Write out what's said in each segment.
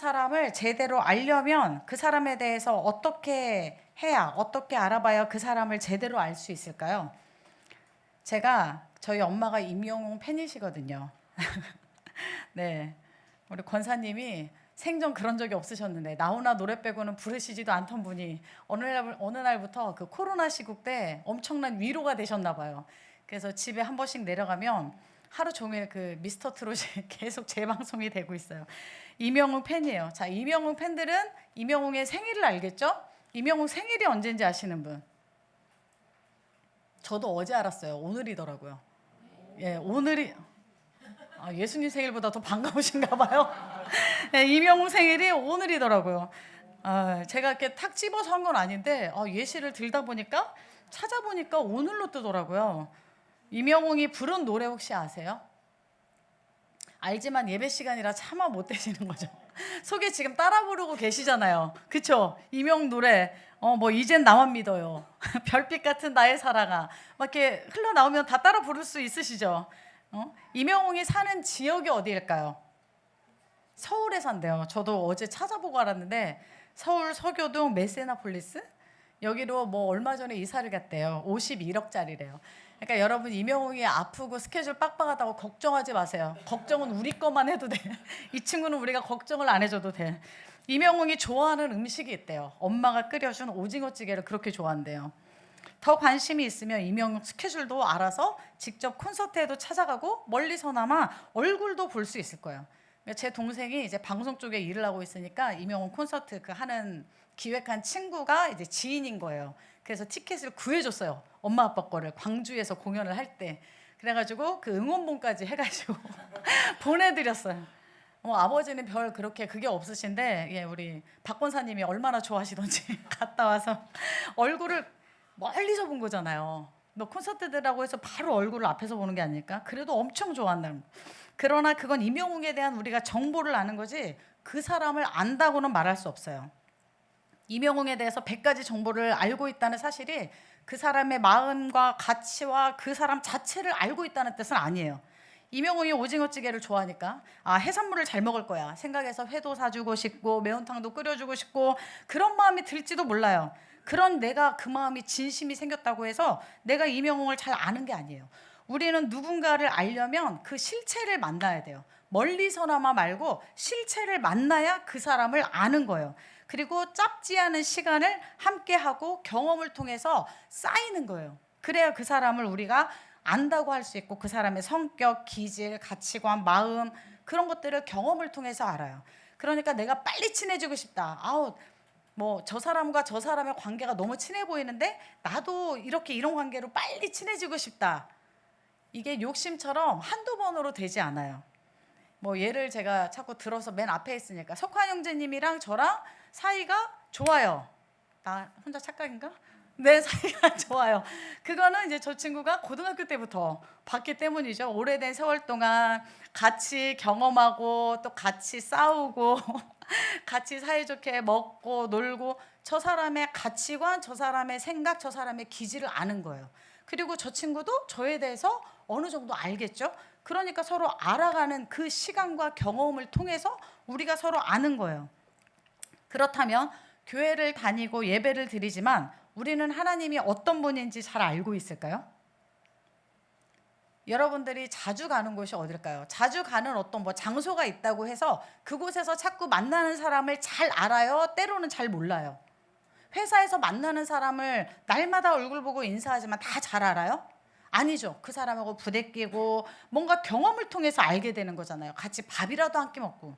사람을 제대로 알려면 그 사람에 대해서 어떻게 해야, 어떻게 알아봐야 그 사람을 제대로 알 수 있을까요? 제가 저희 엄마가 임영웅 팬이시거든요. 네, 우리 권사님이 생전 그런 적이 없으셨는데 나훈아 노래 빼고는 부르시지도 않던 분이 어느 날부터 그 코로나 시국 때 엄청난 위로가 되셨나 봐요. 그래서 집에 한 번씩 내려가면 하루 종일 그 미스터 트롯이 계속 재방송이 되고 있어요. 임영웅 팬이에요. 자, 임영웅 팬들은 임영웅의 생일을 알겠죠? 임영웅 생일이 언제인지 아시는 분? 저도 어제 알았어요. 오늘이더라고요. 예, 오늘이 예수님 생일보다 더 반가우신가 봐요. 네, 임영웅 생일이 오늘이더라고요. 제가 이렇게 탁 집어서 한 건 아닌데 예시를 들다 보니까 찾아보니까 오늘로 뜨더라고요. 임영웅이 부른 노래 혹시 아세요? 알지만 예배 시간이라 차마 못 되시는 거죠. 속에 지금 따라 부르고 계시잖아요. 그쵸? 임영웅 노래 뭐 이젠 나만 믿어요. 별빛 같은 나의 사랑아 막 이렇게 흘러나오면 다 따라 부를 수 있으시죠? 임영웅이 사는 지역이 어디일까요? 서울에 산대요. 저도 어제 찾아보고 알았는데 서울 서교동 메세나폴리스 여기로 뭐 얼마 전에 이사를 갔대요. 51억짜리래요. 그러니까 여러분 임영웅이 아프고 스케줄 빡빡하다고 걱정하지 마세요. 걱정은 우리 것만 해도 돼. 이 친구는 우리가 걱정을 안 해줘도 돼. 임영웅이 좋아하는 음식이 있대요. 엄마가 끓여준 오징어찌개를 그렇게 좋아한대요. 더 관심이 있으면 임영웅 스케줄도 알아서 직접 콘서트에도 찾아가고 멀리서나마 얼굴도 볼 수 있을 거예요. 제 동생이 이제 방송 쪽에 일을 하고 있으니까 임영웅 콘서트 그 하는 기획한 친구가 이제 지인인 거예요. 그래서 티켓을 구해줬어요. 엄마 아빠 거를 광주에서 공연을 할 때. 그래가지고 그 응원봉까지 해가지고 보내드렸어요. 아버지는 별 그렇게 그게 없으신데 예, 우리 박 권사님이 얼마나 좋아하시던지 갔다 와서 얼굴을 멀리서 본 거잖아요. 너 콘서트들하고 해서 바로 얼굴을 앞에서 보는 게 아닐까? 그래도 엄청 좋아한다는 거. 그러나 그건 임영웅에 대한 우리가 정보를 아는 거지 그 사람을 안다고는 말할 수 없어요. 임영웅에 대해서 100가지 정보를 알고 있다는 사실이 그 사람의 마음과 가치와 그 사람 자체를 알고 있다는 뜻은 아니에요. 임영웅이 오징어찌개를 좋아하니까 해산물을 잘 먹을 거야 생각해서 회도 사주고 싶고 매운탕도 끓여주고 싶고 그런 마음이 들지도 몰라요. 그런 내가 그 마음이 진심이 생겼다고 해서 내가 임영웅을 잘 아는 게 아니에요. 우리는 누군가를 알려면 그 실체를 만나야 돼요. 멀리서나마 말고 실체를 만나야 그 사람을 아는 거예요. 그리고 짧지 않은 시간을 함께하고 경험을 통해서 쌓이는 거예요. 그래야 그 사람을 우리가 안다고 할 수 있고 그 사람의 성격, 기질, 가치관, 마음 그런 것들을 경험을 통해서 알아요. 그러니까 내가 빨리 친해지고 싶다. 뭐 저 사람과 저 사람의 관계가 너무 친해 보이는데 나도 이렇게 이런 관계로 빨리 친해지고 싶다. 이게 욕심처럼 한두 번으로 되지 않아요. 뭐 예를 제가 자꾸 들어서 맨 앞에 있으니까 석환 형제님이랑 저랑 사이가 좋아요. 나 혼자 착각인가? 네, 사이가 좋아요. 그거는 이제 저 친구가 고등학교 때부터 봤기 때문이죠. 오래된 세월 동안 같이 경험하고 또 같이 싸우고 같이 사이좋게 먹고 놀고 저 사람의 가치관, 저 사람의 생각, 저 사람의 기질을 아는 거예요. 그리고 저 친구도 저에 대해서 어느 정도 알겠죠. 그러니까 서로 알아가는 그 시간과 경험을 통해서 우리가 서로 아는 거예요. 그렇다면 교회를 다니고 예배를 드리지만 우리는 하나님이 어떤 분인지 잘 알고 있을까요? 여러분들이 자주 가는 곳이 어딜까요? 자주 가는 어떤 뭐 장소가 있다고 해서 그곳에서 자꾸 만나는 사람을 잘 알아요? 때로는 잘 몰라요. 회사에서 만나는 사람을 날마다 얼굴 보고 인사하지만 다 잘 알아요? 아니죠. 그 사람하고 부대끼고 뭔가 경험을 통해서 알게 되는 거잖아요. 같이 밥이라도 한 끼 먹고.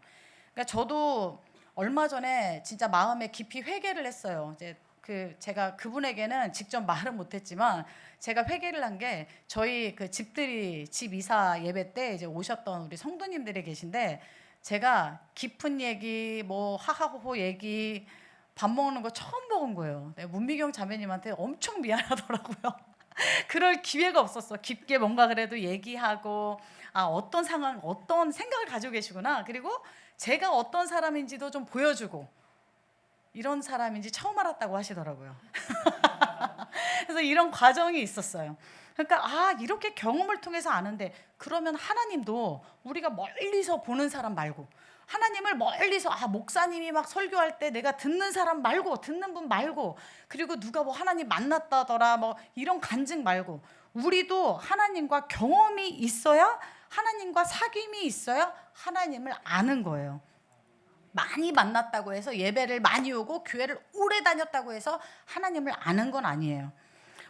그러니까 저도 얼마 전에 진짜 마음에 깊이 회개를 했어요. 이제 제가 그분에게는 직접 말은 못했지만 제가 회개를 한 게 저희 그 집들이 집 이사 예배 때 이제 오셨던 우리 성도님들이 계신데 제가 깊은 얘기 뭐 하하호호 얘기 밥 먹는 거 처음 먹은 거예요. 문미경 자매님한테 엄청 미안하더라고요. 그럴 기회가 없었어. 깊게 뭔가 그래도 얘기하고 어떤 상황, 어떤 생각을 가지고 계시구나. 그리고 제가 어떤 사람인지도 좀 보여주고 이런 사람인지 처음 알았다고 하시더라고요. 그래서 이런 과정이 있었어요. 그러니까 이렇게 경험을 통해서 아는데 그러면 하나님도 우리가 멀리서 보는 사람 말고 하나님을 멀리서 목사님이 막 설교할 때 내가 듣는 사람 말고, 듣는 분 말고, 그리고 누가 뭐 하나님 만났다더라 뭐 이런 간증 말고, 우리도 하나님과 경험이 있어야, 하나님과 사귐이 있어야 하나님을 아는 거예요. 많이 만났다고 해서, 예배를 많이 오고 교회를 오래 다녔다고 해서 하나님을 아는 건 아니에요.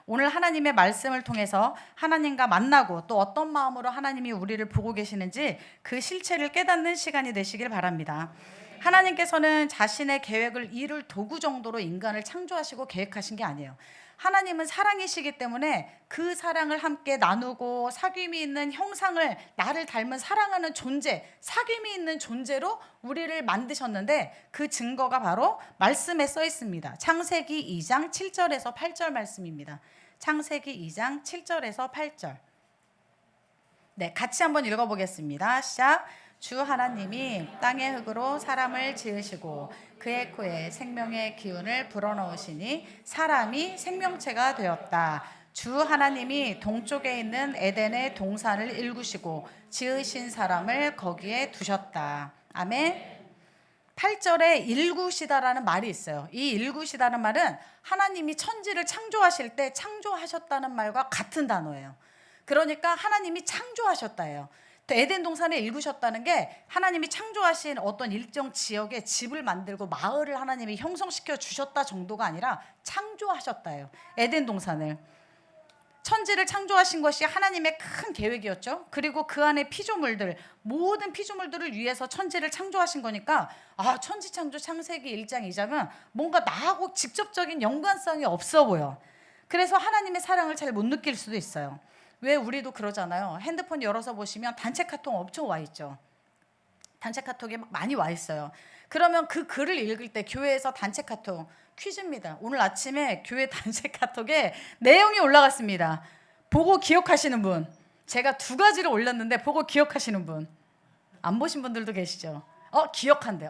오늘 하나님의 말씀을 통해서 하나님과 만나고, 또 어떤 마음으로 하나님이 우리를 보고 계시는지 그 실체를 깨닫는 시간이 되시길 바랍니다. 하나님께서는 자신의 계획을 이룰 도구 정도로 인간을 창조하시고 계획하신 게 아니에요. 하나님은 사랑이시기 때문에 그 사랑을 함께 나누고, 사귐이 있는 형상을, 나를 닮은 사랑하는 존재, 사귐이 있는 존재로 우리를 만드셨는데, 그 증거가 바로 말씀에 써 있습니다. 창세기 2장 7절에서 8절 말씀입니다. 창세기 2장 7절에서 8절. 네, 같이 한번 읽어보겠습니다. 시작. 주 하나님이 땅의 흙으로 사람을 지으시고 그의 코에 생명의 기운을 불어넣으시니 사람이 생명체가 되었다. 주 하나님이 동쪽에 있는 에덴의 동산을 일구시고 지으신 사람을 거기에 두셨다. 아멘. 8절에 일구시다라는 말이 있어요. 이 일구시다는 말은 하나님이 천지를 창조하실 때 창조하셨다는 말과 같은 단어예요. 그러니까 하나님이 창조하셨다예요. 에덴 동산에 일구셨다는 게 하나님이 창조하신 어떤 일정 지역에 집을 만들고 마을을 하나님이 형성시켜 주셨다 정도가 아니라 창조하셨다예요. 에덴 동산을. 천지를 창조하신 것이 하나님의 큰 계획이었죠. 그리고 그 안에 피조물들, 모든 피조물들을 위해서 천지를 창조하신 거니까, 천지창조 창세기 1장 2장은 뭔가 나하고 직접적인 연관성이 없어 보여. 그래서 하나님의 사랑을 잘 못 느낄 수도 있어요. 왜 우리도 그러잖아요. 핸드폰 열어서 보시면 단체 카톡 엄청 와 있죠. 단체 카톡이 막 많이 와 있어요. 그러면 그 글을 읽을 때 교회에서 단체 카톡 퀴즈입니다. 오늘 아침에 교회 단체 카톡에 내용이 올라갔습니다. 보고 기억하시는 분. 제가 2가지를 올렸는데 보고 기억하시는 분. 안 보신 분들도 계시죠. 기억한대.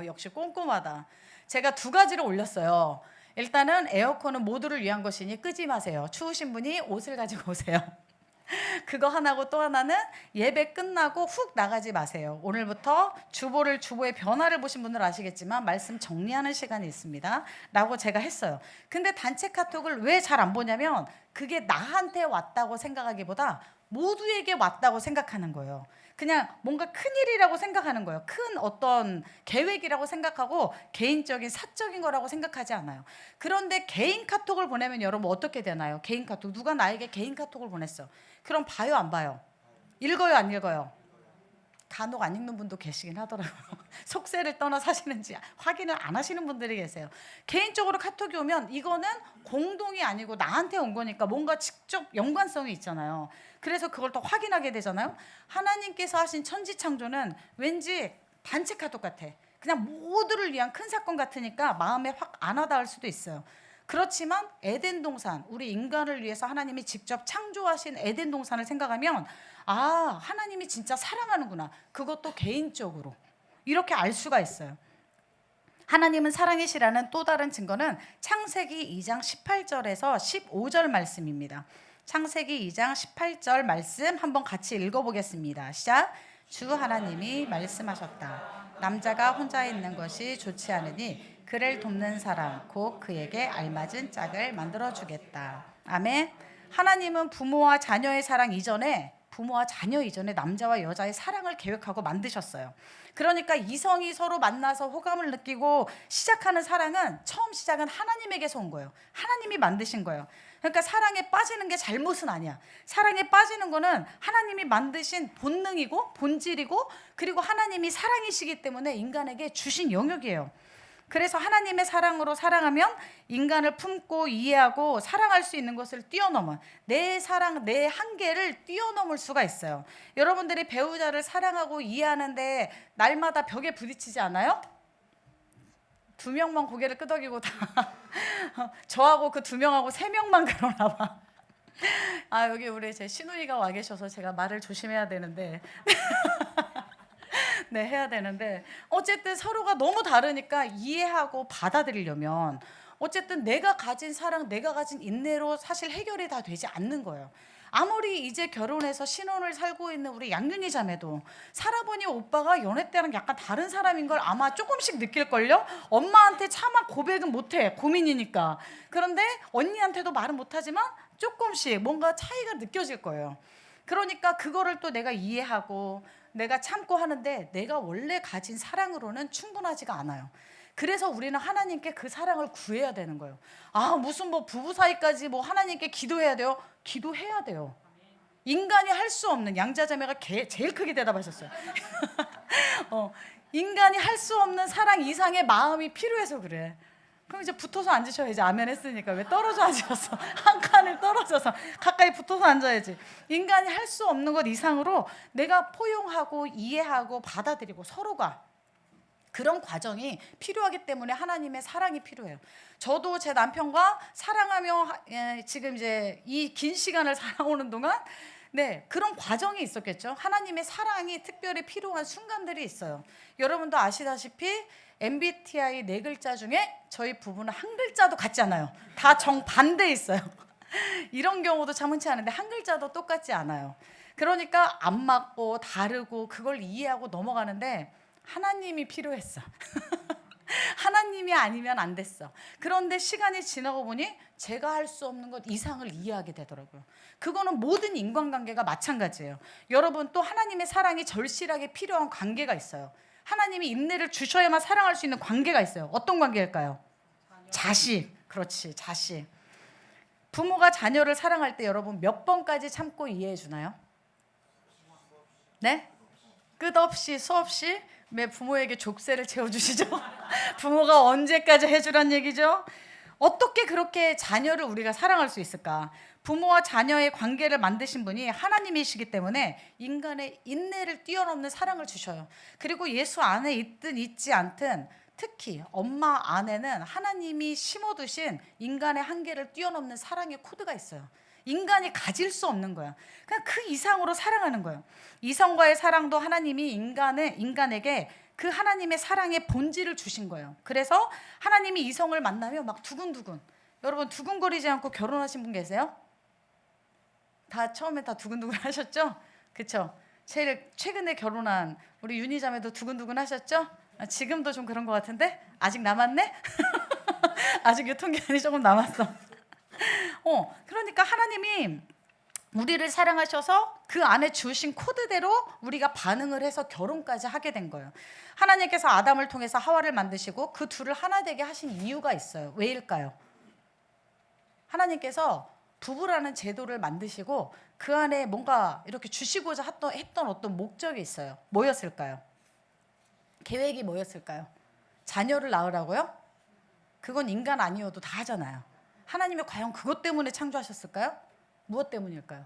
역시 꼼꼼하다. 제가 2가지를 올렸어요. 일단은 에어컨은 모두를 위한 것이니 끄지 마세요. 추우신 분이 옷을 가지고 오세요. 그거 하나고, 또 하나는 예배 끝나고 훅 나가지 마세요. 오늘부터 주보의 변화를 보신 분들 아시겠지만 말씀 정리하는 시간이 있습니다 라고 제가 했어요. 근데 단체 카톡을 왜 잘 안 보냐면, 그게 나한테 왔다고 생각하기보다 모두에게 왔다고 생각하는 거예요. 그냥 뭔가 큰일이라고 생각하는 거예요. 큰 어떤 계획이라고 생각하고 개인적인 사적인 거라고 생각하지 않아요. 그런데 개인 카톡을 보내면 여러분 어떻게 되나요? 개인 카톡, 누가 나에게 개인 카톡을 보냈어. 그럼 봐요, 안 봐요? 읽어요, 안 읽어요? 간혹 안 읽는 분도 계시긴 하더라고요. 속세를 떠나 사시는지 확인을 안 하시는 분들이 계세요. 개인적으로 카톡이 오면 이거는 공동이 아니고 나한테 온 거니까 뭔가 직접 연관성이 있잖아요. 그래서 그걸 더 확인하게 되잖아요. 하나님께서 하신 천지 창조는 왠지 단체 카톡 같아. 그냥 모두를 위한 큰 사건 같으니까 마음에 확 안 와닿을 수도 있어요. 그렇지만 에덴 동산, 우리 인간을 위해서 하나님이 직접 창조하신 에덴 동산을 생각하면, 하나님이 진짜 사랑하는구나. 그것도 개인적으로. 이렇게 알 수가 있어요. 하나님은 사랑이시라는 또 다른 증거는 창세기 2장 18절에서 15절 말씀입니다. 창세기 2장 18절 말씀 한번 같이 읽어보겠습니다. 시작. 주 하나님이 말씀하셨다. 남자가 혼자 있는 것이 좋지 않으니 그를 돕는 사람, 곧 그에게 알맞은 짝을 만들어주겠다. 아멘. 하나님은 부모와 자녀의 사랑 이전에, 부모와 자녀 이전에 남자와 여자의 사랑을 계획하고 만드셨어요. 그러니까 이성이 서로 만나서 호감을 느끼고 시작하는 사랑은, 처음 시작은 하나님에게서 온 거예요. 하나님이 만드신 거예요. 그러니까 사랑에 빠지는 게 잘못은 아니야. 사랑에 빠지는 거는 하나님이 만드신 본능이고 본질이고, 그리고 하나님이 사랑이시기 때문에 인간에게 주신 영역이에요. 그래서 하나님의 사랑으로 사랑하면 인간을 품고 이해하고 사랑할 수 있는 것을 뛰어넘은, 내 사랑, 내 한계를 뛰어넘을 수가 있어요. 여러분들이 배우자를 사랑하고 이해하는데 날마다 벽에 부딪히지 않아요? 2명만 고개를 끄덕이고 다 저하고 그 2명하고 3명만 그러나 봐. 여기 우리 제 시누이가 와 계셔서 제가 말을 조심해야 되는데 네, 해야 되는데, 어쨌든 서로가 너무 다르니까 이해하고 받아들이려면 어쨌든 내가 가진 사랑, 내가 가진 인내로 사실 해결이 다 되지 않는 거예요. 아무리 이제 결혼해서 신혼을 살고 있는 우리 양윤희 자매도 살아보니 오빠가 연애 때랑 약간 다른 사람인 걸 아마 조금씩 느낄걸요? 엄마한테 차마 고백은 못해, 고민이니까. 그런데 언니한테도 말은 못하지만 조금씩 뭔가 차이가 느껴질 거예요. 그러니까 그거를 또 내가 이해하고 내가 참고 하는데 내가 원래 가진 사랑으로는 충분하지가 않아요. 그래서 우리는 하나님께 그 사랑을 구해야 되는 거예요. 아, 무슨 뭐 부부 사이까지 뭐 하나님께 기도해야 돼요? 기도해야 돼요. 인간이 할 수 없는, 양자자매가 제일 크게 대답하셨어요. 인간이 할 수 없는 사랑 이상의 마음이 필요해서 그래. 그럼 이제 붙어서 앉으셔야지. 아멘 했으니까. 왜 떨어져 앉으셨어? 한 칸을 떨어져서 가까이 붙어서 앉아야지. 인간이 할 수 없는 것 이상으로 내가 포용하고 이해하고 받아들이고 서로가 그런 과정이 필요하기 때문에 하나님의 사랑이 필요해요. 저도 제 남편과 사랑하며 지금 이제 이 긴 시간을 살아오는 동안 그런 과정이 있었겠죠. 하나님의 사랑이 특별히 필요한 순간들이 있어요. 여러분도 아시다시피 MBTI 4글자 중에 저희 부부는 한 글자도 같지 않아요. 다 정반대 있어요. 이런 경우도 참 흔치 않은데 한 글자도 똑같지 않아요. 그러니까 안 맞고 다르고 그걸 이해하고 넘어가는데 하나님이 필요했어. 하나님이 아니면 안 됐어. 그런데 시간이 지나고 보니 제가 할 수 없는 것 이상을 이해하게 되더라고요. 그거는 모든 인간관계가 마찬가지예요. 여러분, 또 하나님의 사랑이 절실하게 필요한 관계가 있어요. 하나님이 인내를 주셔야만 사랑할 수 있는 관계가 있어요. 어떤 관계일까요? 자식. 그렇지, 자식. 부모가 자녀를 사랑할 때 여러분 몇 번까지 참고 이해해 주나요? 네? 끝없이 수없이 매 부모에게 족쇄를 채워주시죠. 부모가 언제까지 해주란 얘기죠. 어떻게 그렇게 자녀를 우리가 사랑할 수 있을까? 부모와 자녀의 관계를 만드신 분이 하나님이시기 때문에 인간의 인내를 뛰어넘는 사랑을 주셔요. 그리고 예수 안에 있든 있지 않든 특히 엄마 안에는 하나님이 심어두신 인간의 한계를 뛰어넘는 사랑의 코드가 있어요. 인간이 가질 수 없는 거야. 그냥 그 이상으로 사랑하는 거예요. 이성과의 사랑도 하나님이 인간에게 그 하나님의 사랑의 본질을 주신 거예요. 그래서 하나님이 이성을 만나면 막 두근두근. 여러분 두근거리지 않고 결혼하신 분 계세요? 다 처음에 다 두근두근 하셨죠? 그렇죠? 제일 최근에 결혼한 우리 윤희 자매도 두근두근 하셨죠? 지금도 좀 그런 것 같은데 아직 남았네? 아직 유통기한이 조금 남았어. 그러니까 하나님이 우리를 사랑하셔서 그 안에 주신 코드대로 우리가 반응을 해서 결혼까지 하게 된 거예요. 하나님께서 아담을 통해서 하와를 만드시고 그 둘을 하나 되게 하신 이유가 있어요. 왜일까요? 하나님께서 부부라는 제도를 만드시고 그 안에 뭔가 이렇게 주시고자 했던 어떤 목적이 있어요. 뭐였을까요? 계획이 뭐였을까요? 자녀를 낳으라고요? 그건 인간 아니어도 다 하잖아요. 하나님이 과연 그것 때문에 창조하셨을까요? 무엇 때문일까요?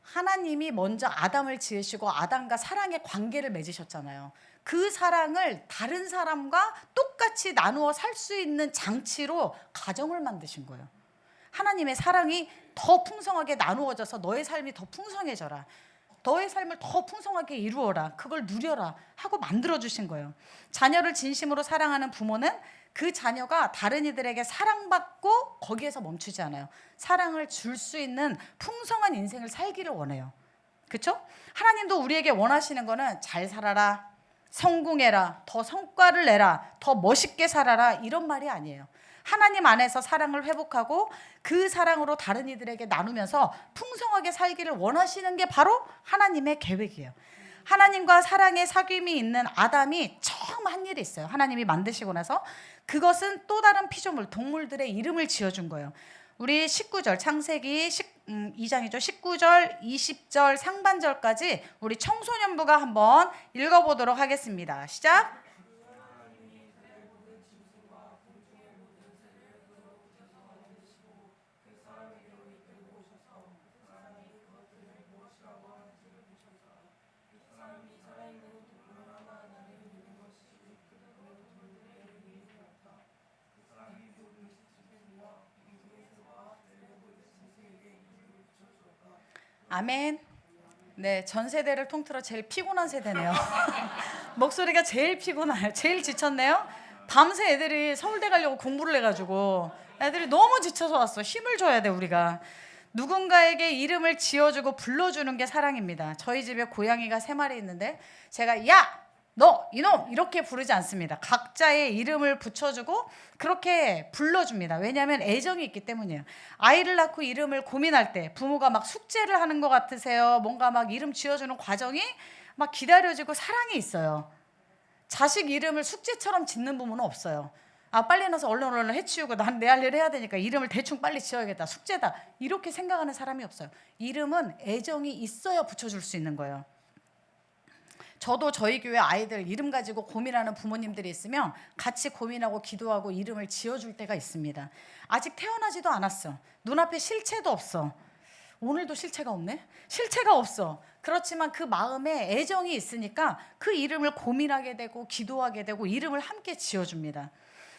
하나님이 먼저 아담을 지으시고 아담과 사랑의 관계를 맺으셨잖아요. 그 사랑을 다른 사람과 똑같이 나누어 살 수 있는 장치로 가정을 만드신 거예요. 하나님의 사랑이 더 풍성하게 나누어져서 너의 삶이 더 풍성해져라. 너의 삶을 더 풍성하게 이루어라. 그걸 누려라 하고 만들어주신 거예요. 자녀를 진심으로 사랑하는 부모는 그 자녀가 다른 이들에게 사랑받고 거기에서 멈추지 않아요. 사랑을 줄 수 있는 풍성한 인생을 살기를 원해요. 그렇죠? 하나님도 우리에게 원하시는 거는 잘 살아라, 성공해라, 더 성과를 내라, 더 멋있게 살아라 이런 말이 아니에요. 하나님 안에서 사랑을 회복하고 그 사랑으로 다른 이들에게 나누면서 풍성하게 살기를 원하시는 게 바로 하나님의 계획이에요. 하나님과 사랑의 사귐이 있는 아담이 처음 한 일이 있어요. 하나님이 만드시고 나서 그것은 또 다른 피조물, 동물들의 이름을 지어준 거예요. 우리 19절 창세기 2장이죠. 19절, 20절 상반절까지 우리 청소년부가 한번 읽어보도록 하겠습니다. 시작. 아멘. 네, 전 세대를 통틀어 제일 피곤한 세대네요. 목소리가 제일 피곤해요. 제일 지쳤네요. 밤새 애들이 서울대 가려고 공부를 해가지고 애들이 너무 지쳐서 왔어. 힘을 줘야 돼 우리가. 누군가에게 이름을 지어주고 불러주는 게 사랑입니다. 저희 집에 고양이가 3마리 있는데 제가 야! 너! 이놈! 이렇게 부르지 않습니다. 각자의 이름을 붙여주고 그렇게 불러줍니다. 왜냐하면 애정이 있기 때문이에요. 아이를 낳고 이름을 고민할 때 부모가 막 숙제를 하는 것 같으세요. 뭔가 막 이름 지어주는 과정이 막 기다려지고 사랑이 있어요. 자식 이름을 숙제처럼 짓는 부모는 없어요. 아, 빨리 나서 얼른 해치우고 난 내 할 일 해야 되니까 이름을 대충 빨리 지어야겠다. 숙제다. 이렇게 생각하는 사람이 없어요. 이름은 애정이 있어야 붙여줄 수 있는 거예요. 저도 저희 교회 아이들 이름 가지고 고민하는 부모님들이 있으면 같이 고민하고 기도하고 이름을 지어줄 때가 있습니다. 아직 태어나지도 않았어. 눈앞에 실체도 없어. 오늘도 실체가 없네? 실체가 없어. 그렇지만 그 마음에 애정이 있으니까 그 이름을 고민하게 되고 기도하게 되고 이름을 함께 지어줍니다.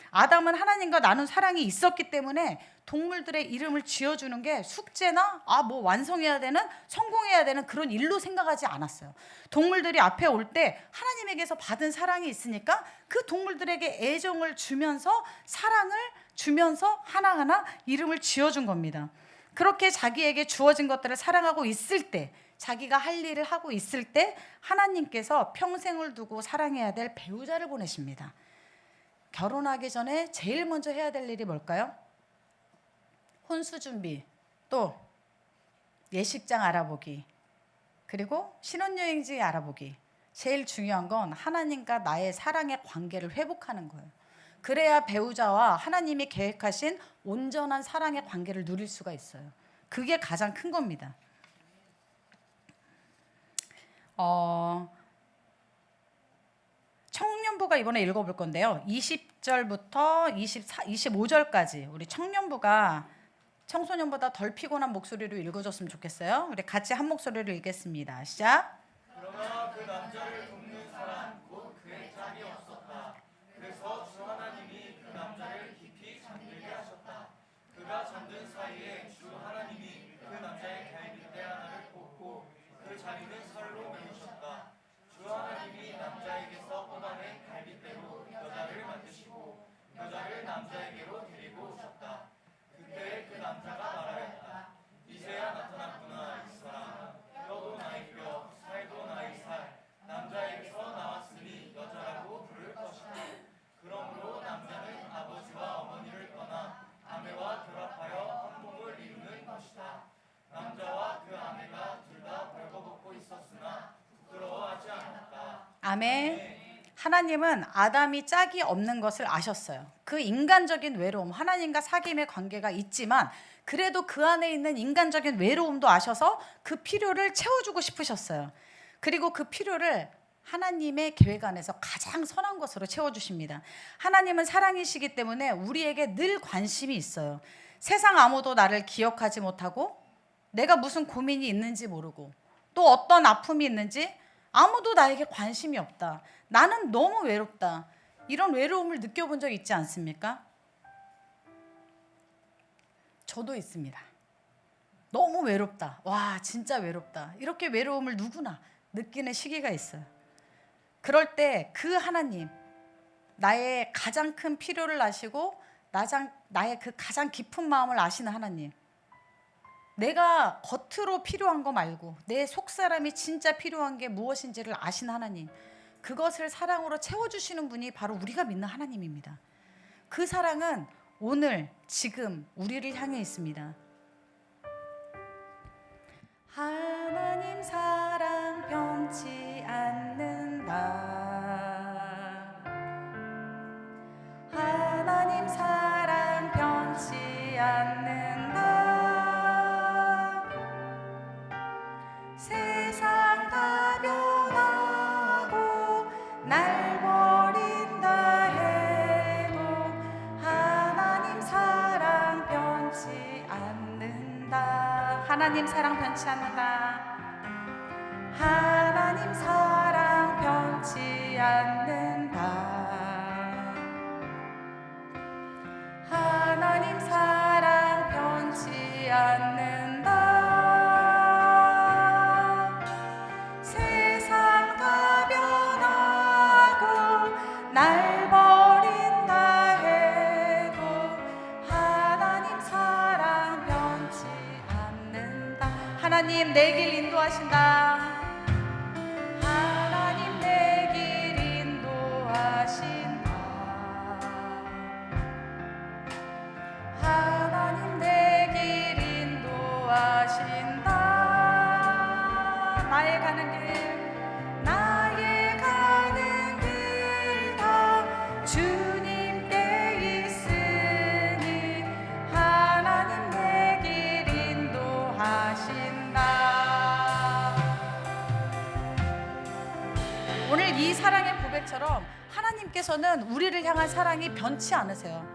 아담은 하나님과 나눈 사랑이 있었기 때문에 동물들의 이름을 지어주는 게 숙제나 뭐 완성해야 되는, 성공해야 되는 그런 일로 생각하지 않았어요. 동물들이 앞에 올 때 하나님에게서 받은 사랑이 있으니까 그 동물들에게 애정을 주면서 사랑을 주면서 하나하나 이름을 지어준 겁니다. 그렇게 자기에게 주어진 것들을 사랑하고 있을 때, 자기가 할 일을 하고 있을 때 하나님께서 평생을 두고 사랑해야 될 배우자를 보내십니다. 결혼하기 전에 제일 먼저 해야 될 일이 뭘까요? 혼수 준비, 또 예식장 알아보기, 그리고 신혼여행지 알아보기. 제일 중요한 건 하나님과 나의 사랑의 관계를 회복하는 거예요. 그래야 배우자와 하나님이 계획하신 온전한 사랑의 관계를 누릴 수가 있어요. 그게 가장 큰 겁니다. 청년부가 이번에 읽어볼 건데요. 20절부터 25절까지 우리 청년부가 청소년보다 덜 피곤한 목소리로 읽어줬으면 좋겠어요. 우리 같이 한 목소리로 읽겠습니다. 시작. 그러나 그 남자를 돕는 사람 곧 그의 짝이 없었다. 그래서 주 하나님이 그 남자를 깊이 잠들게 하셨다. 그가 잠든 사이에 주 하나님이 그 남자의 갈빗대 하나를 꽂고 그 자리는 살로 메우셨다. 주 하나님이 남자에게서 뽑아낸 갈빗대로 여자를 만드시고 여자를 남자에게로 데리고 오셨다. 그때 그 남자가 말하였다. 이제야 나타났구나 이 사람. 뼈도 나의 뼈, 살도 나의 살. 남자에게서 나왔으니 여자라고 부를 것이다. 그러므로 남자는 아버지와 어머니를 떠나 아내와 결합하여 한 몸을 이루는 것이다. 남자와 그 아내가 둘 다 벌거벗고 있었으나 부끄러워하지 않았다. 아멘. 하나님은 아담이 짝이 없는 것을 아셨어요. 그 인간적인 외로움, 하나님과 사귐의 관계가 있지만 그래도 그 안에 있는 인간적인 외로움도 아셔서 그 필요를 채워주고 싶으셨어요. 그리고 그 필요를 하나님의 계획 안에서 가장 선한 것으로 채워주십니다. 하나님은 사랑이시기 때문에 우리에게 늘 관심이 있어요. 세상 아무도 나를 기억하지 못하고 내가 무슨 고민이 있는지 모르고 또 어떤 아픔이 있는지 아무도 나에게 관심이 없다. 나는 너무 외롭다. 이런 외로움을 느껴본 적 있지 않습니까? 저도 있습니다. 너무 외롭다. 와, 진짜 외롭다. 이렇게 외로움을 누구나 느끼는 시기가 있어요. 그럴 때 그 하나님, 나의 가장 큰 필요를 아시고 나의 그 가장 깊은 마음을 아시는 하나님, 내가 겉으로 필요한 거 말고 내 속사람이 진짜 필요한 게 무엇인지를 아신 하나님, 그것을 사랑으로 채워주시는 분이 바로 우리가 믿는 하나님입니다. 그 사랑은 오늘 지금 우리를 향해 있습니다. 하나님 사랑 변치 않는다. 하나님 사랑 변치 않는다. 세상 다 변하고 날 버린다 해도 하나님 사랑 변치 않는다. 하나님 사랑 변치 않는다. 하나님 사랑 변치 않는다. 하나님 사랑 변치 않는다. 세상 다 변하고 날 버린다 해도 하나님 사랑 변치 않는다. 하나님 내 길 인도하신다. 하나님 내 길 인도하신다. 하나님 내 길 인도하신다. 나의 가는 길 다 주님께 있으니 하나님 내 길 인도하신다. 오늘 이 사랑의 고백처럼 하나님께서는 우리를 향한 사랑이 변치 않으세요.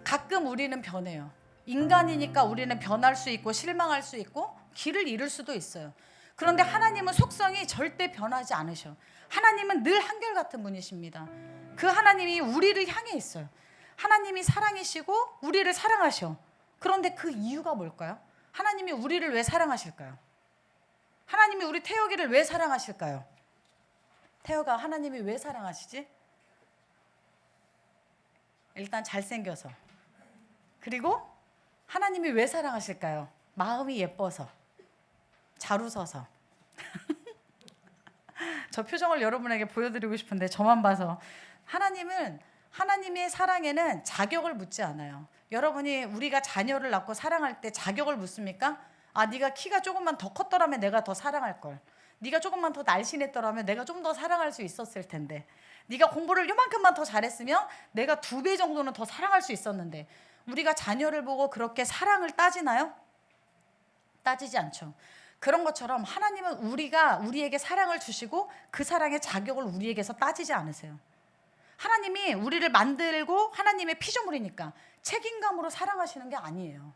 가끔 우리는 변해요. 인간이니까 우리는 변할 수 있고 실망할 수 있고 길을 잃을 수도 있어요. 그런데 하나님은 속성이 절대 변하지 않으셔. 하나님은 늘 한결같은 분이십니다. 그 하나님이 우리를 향해 있어요. 하나님이 사랑이시고 우리를 사랑하셔. 그런데 그 이유가 뭘까요? 하나님이 우리를 왜 사랑하실까요? 하나님이 우리 태혁이를 왜 사랑하실까요? 태혁아, 하나님이 왜 사랑하시지? 일단 잘생겨서. 그리고 하나님이 왜 사랑하실까요? 마음이 예뻐서. 잘 웃어서. 저 표정을 여러분에게 보여드리고 싶은데 저만 봐서. 하나님은 하나님의 사랑에는 자격을 묻지 않아요. 여러분이 우리가 자녀를 낳고 사랑할 때 자격을 묻습니까? 아, 네가 키가 조금만 더 컸더라면 내가 더 사랑할 걸. 네가 조금만 더 날씬했더라면 내가 좀 더 사랑할 수 있었을 텐데. 네가 공부를 요만큼만 더 잘했으면 내가 2배 정도는 더 사랑할 수 있었는데. 우리가 자녀를 보고 그렇게 사랑을 따지나요? 따지지 않죠. 그런 것처럼 하나님은 우리에게 사랑을 주시고 그 사랑의 자격을 우리에게서 따지지 않으세요. 하나님이 우리를 만들고 하나님의 피조물이니까 책임감으로 사랑하시는 게 아니에요.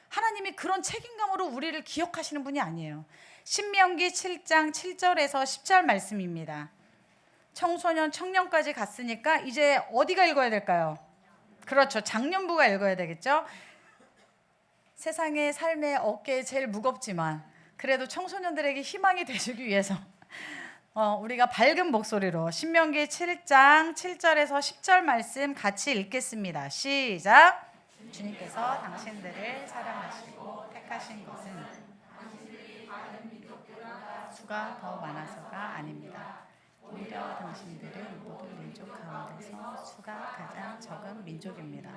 하나님이 그런 책임감으로 우리를 기억하시는 분이 아니에요. 신명기 7장 7절에서 10절 말씀입니다. 청소년, 청년까지 갔으니까 이제 어디가 읽어야 될까요? 그렇죠. 장년부가 읽어야 되겠죠. 세상의 삶의 어깨에 제일 무겁지만 그래도 청소년들에게 희망이 되주기 위해서 우리가 밝은 목소리로 신명기 7장 7절에서 10절 말씀 같이 읽겠습니다. 시작. 주님께서 당신들을 사랑하시고 택하신 것은 수가 더 많아서가 아닙니다. 오히려 당신들은 모든 민족 가운데서 수가 가장 적은 민족입니다.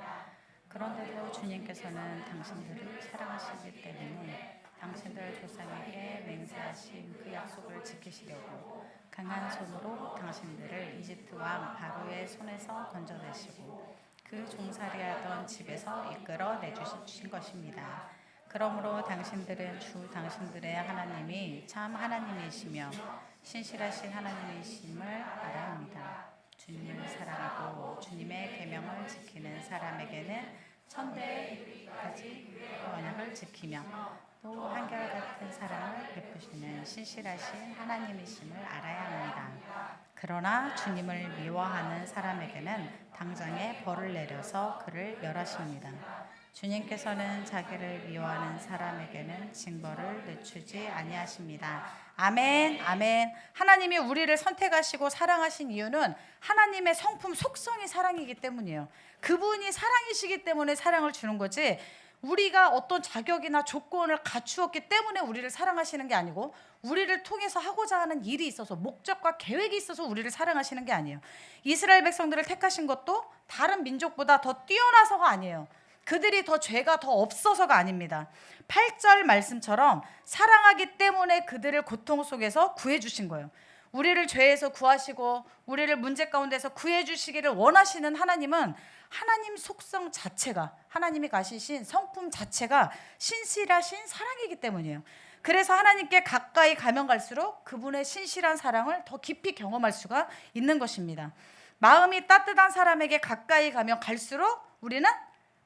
그런데도 주님께서는 당신들을 사랑하시기 때문에 당신들 조상에게 맹세하신 그 약속을 지키시려고 강한 손으로 당신들을 이집트 왕 바로의 손에서 건져내시고 그 종살이하던 집에서 이끌어 내주신 것입니다. 그러므로 당신들은 주 당신들의 하나님이 참 하나님이시며 신실하신 하나님이심을 알아야 합니다. 주님을 사랑하고 주님의 계명을 지키는 사람에게는 천대까지 언약을 지키며 또 한결같은 사랑을 베푸시는 신실하신 하나님이심을 알아야 합니다. 그러나 주님을 미워하는 사람에게는 당장에 벌을 내려서 그를 멸하십니다. 주님께서는 자기를 미워하는 사람에게는 징벌을 늦추지 아니하십니다. 아멘, 아멘. 하나님이 우리를 선택하시고 사랑하신 이유는 하나님의 성품 속성이 사랑이기 때문이에요. 그분이 사랑이시기 때문에 사랑을 주는 거지 우리가 어떤 자격이나 조건을 갖추었기 때문에 우리를 사랑하시는 게 아니고 우리를 통해서 하고자 하는 일이 있어서 목적과 계획이 있어서 우리를 사랑하시는 게 아니에요. 이스라엘 백성들을 택하신 것도 다른 민족보다 더 뛰어나서가 아니에요. 그들이 더 죄가 더 없어서가 아닙니다. 8절 말씀처럼 사랑하기 때문에 그들을 고통 속에서 구해주신 거예요. 우리를 죄에서 구하시고 우리를 문제 가운데서 구해주시기를 원하시는 하나님은 하나님 속성 자체가 하나님이 가지신 성품 자체가 신실하신 사랑이기 때문이에요. 그래서 하나님께 가까이 가면 갈수록 그분의 신실한 사랑을 더 깊이 경험할 수가 있는 것입니다. 마음이 따뜻한 사람에게 가까이 가면 갈수록 우리는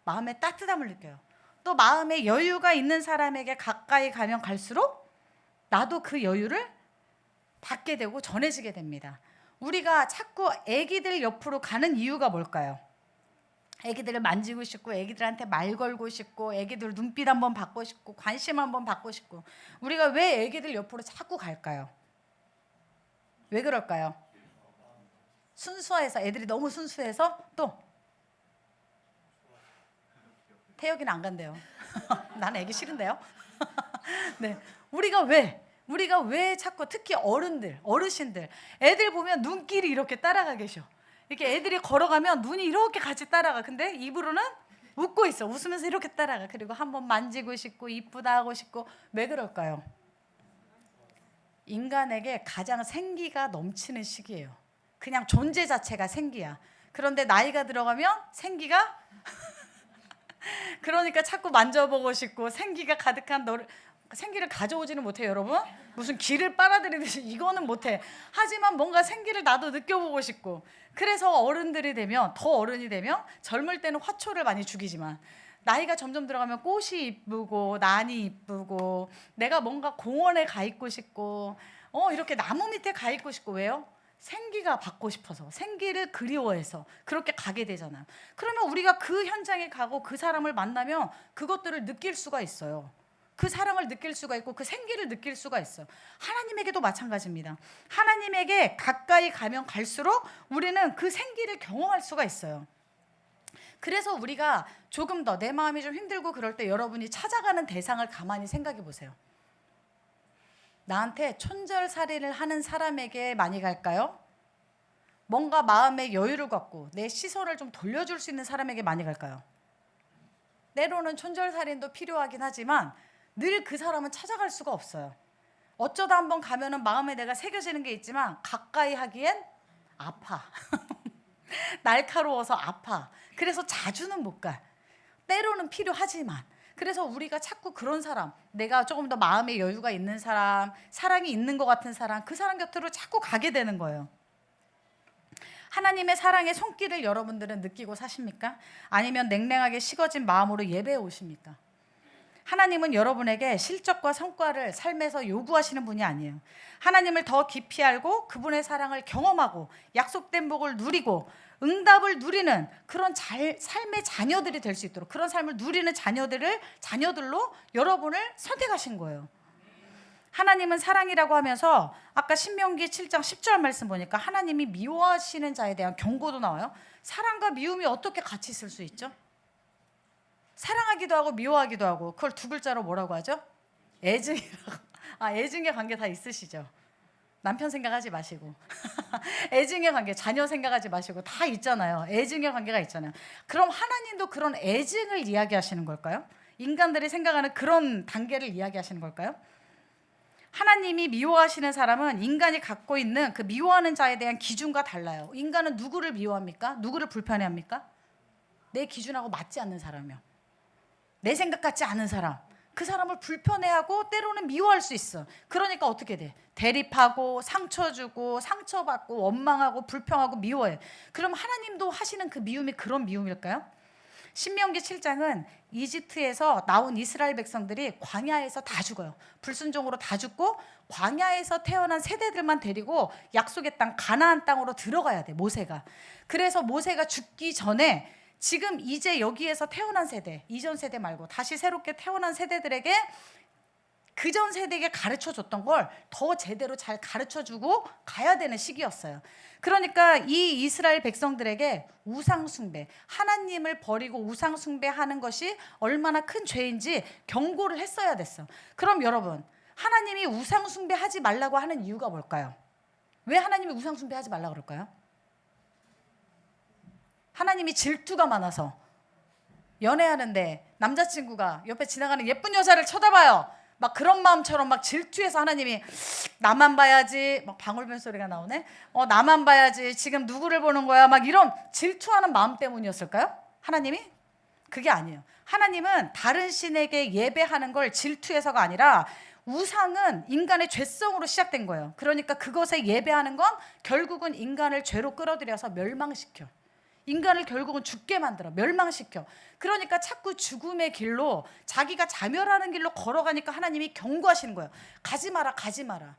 마음의 따뜻함을 느껴요. 또 마음에 여유가 있는 사람에게 가까이 가면 갈수록 나도 그 여유를 받게 되고 전해지게 됩니다. 우리가 자꾸 애기들 옆으로 가는 이유가 뭘까요? 애기들을 만지고 싶고 애기들한테 말 걸고 싶고 애기들 눈빛 한번 받고 싶고 관심 한번 받고 싶고 우리가 왜 애기들 옆으로 자꾸 갈까요? 왜 그럴까요? 순수해서 애들이 너무 순수해서 또 태혁이는 안 간대요. 난 애기 싫은데요. 네, 우리가 왜 자꾸 특히 어르신들, 애들 보면 눈길이 이렇게 따라가 계셔. 이렇게 애들이 걸어가면 눈이 이렇게 같이 따라가. 근데 입으로는 웃고 있어. 웃으면서 이렇게 따라가. 그리고 한번 만지고 싶고 이쁘다 하고 싶고. 왜 그럴까요? 인간에게 가장 생기가 넘치는 시기예요. 그냥 존재 자체가 생기야. 그런데 나이가 들어가면 생기가 그러니까 자꾸 만져보고 싶고 생기가 가득한 너를 생기를 가져오지는 못해요, 여러분. 무슨 기를 빨아들이듯이 이거는 못해. 하지만 뭔가 생기를 나도 느껴보고 싶고. 그래서 더 어른이 되면 젊을 때는 화초를 많이 죽이지만 나이가 점점 들어가면 꽃이 이쁘고 난이 이쁘고 내가 뭔가 공원에 가 있고 싶고 이렇게 나무 밑에 가 있고 싶고. 왜요? 생기가 받고 싶어서, 생기를 그리워해서 그렇게 가게 되잖아요. 그러면 우리가 그 현장에 가고 그 사람을 만나면 그것들을 느낄 수가 있어요. 그 사랑을 느낄 수가 있고 그 생기를 느낄 수가 있어요. 하나님에게도 마찬가지입니다. 하나님에게 가까이 가면 갈수록 우리는 그 생기를 경험할 수가 있어요. 그래서 우리가 조금 더 내 마음이 좀 힘들고 그럴 때 여러분이 찾아가는 대상을 가만히 생각해 보세요. 나한테 촌절살인을 하는 사람에게 많이 갈까요? 뭔가 마음의 여유를 갖고 내 시선을 좀 돌려줄 수 있는 사람에게 많이 갈까요? 때로는 촌절살인도 필요하긴 하지만 늘 그 사람은 찾아갈 수가 없어요. 어쩌다 한번 가면은 마음에 내가 새겨지는 게 있지만 가까이 하기엔 아파. 날카로워서 아파. 그래서 자주는 못 가. 때로는 필요하지만. 그래서 우리가 자꾸 그런 사람, 내가 조금 더 마음의 여유가 있는 사람, 사랑이 있는 것 같은 사람, 그 사람 곁으로 자꾸 가게 되는 거예요. 하나님의 사랑의 손길을 여러분들은 느끼고 사십니까? 아니면 냉랭하게 식어진 마음으로 예배해 오십니까? 하나님은 여러분에게 실적과 성과를 삶에서 요구하시는 분이 아니에요. 하나님을 더 깊이 알고 그분의 사랑을 경험하고 약속된 복을 누리고 응답을 누리는 그런 삶의 자녀들이 될 수 있도록, 그런 삶을 누리는 자녀들로 여러분을 선택하신 거예요. 하나님은 사랑이라고 하면서 아까 신명기 7장 10절 말씀 보니까 하나님이 미워하시는 자에 대한 경고도 나와요. 사랑과 미움이 어떻게 같이 있을 수 있죠? 사랑하기도 하고 미워하기도 하고. 그걸 두 글자로 뭐라고 하죠? 애증이라고. 애증의 관계 다 있으시죠? 남편 생각하지 마시고 애증의 관계, 자녀 생각하지 마시고 다 있잖아요. 애증의 관계가 있잖아요. 그럼 하나님도 그런 애증을 이야기하시는 걸까요? 인간들이 생각하는 그런 단계를 이야기하시는 걸까요? 하나님이 미워하시는 사람은 인간이 갖고 있는 그 미워하는 자에 대한 기준과 달라요. 인간은 누구를 미워합니까? 누구를 불편해합니까? 내 기준하고 맞지 않는 사람이요. 내 생각 같지 않은 사람, 그 사람을 불편해하고 때로는 미워할 수 있어. 그러니까 어떻게 돼? 대립하고 상처 주고 상처받고 원망하고 불평하고 미워해. 그럼 하나님도 하시는 그 미움이 그런 미움일까요? 신명기 7장은 이집트에서 나온 이스라엘 백성들이 광야에서 다 죽어요. 불순종으로 다 죽고 광야에서 태어난 세대들만 데리고 약속의 땅 가나안 땅으로 들어가야 돼, 모세가. 그래서 모세가 죽기 전에 지금 이제 여기에서 태어난 세대, 이전 세대 말고 다시 새롭게 태어난 세대들에게 그전 세대에게 가르쳐줬던 걸 더 제대로 잘 가르쳐주고 가야 되는 시기였어요. 그러니까 이 이스라엘 백성들에게 우상숭배, 하나님을 버리고 우상숭배하는 것이 얼마나 큰 죄인지 경고를 했어야 됐어. 그럼 여러분, 하나님이 우상숭배하지 말라고 하는 이유가 뭘까요? 왜 하나님이 우상숭배하지 말라고 그럴까요? 하나님이 질투가 많아서. 연애하는데 남자친구가 옆에 지나가는 예쁜 여자를 쳐다봐요. 막 그런 마음처럼 막 질투해서 하나님이 나만 봐야지, 막 방울뱀 소리가 나오네. 나만 봐야지, 지금 누구를 보는 거야, 막 이런 질투하는 마음 때문이었을까요? 하나님이? 그게 아니에요. 하나님은 다른 신에게 예배하는 걸 질투해서가 아니라 우상은 인간의 죄성으로 시작된 거예요. 그러니까 그것에 예배하는 건 결국은 인간을 죄로 끌어들여서 멸망시켜. 인간을 결국은 죽게 만들어, 멸망시켜. 그러니까 자꾸 죽음의 길로, 자기가 자멸하는 길로 걸어가니까 하나님이 경고하시는 거예요. 가지 마라, 가지 마라.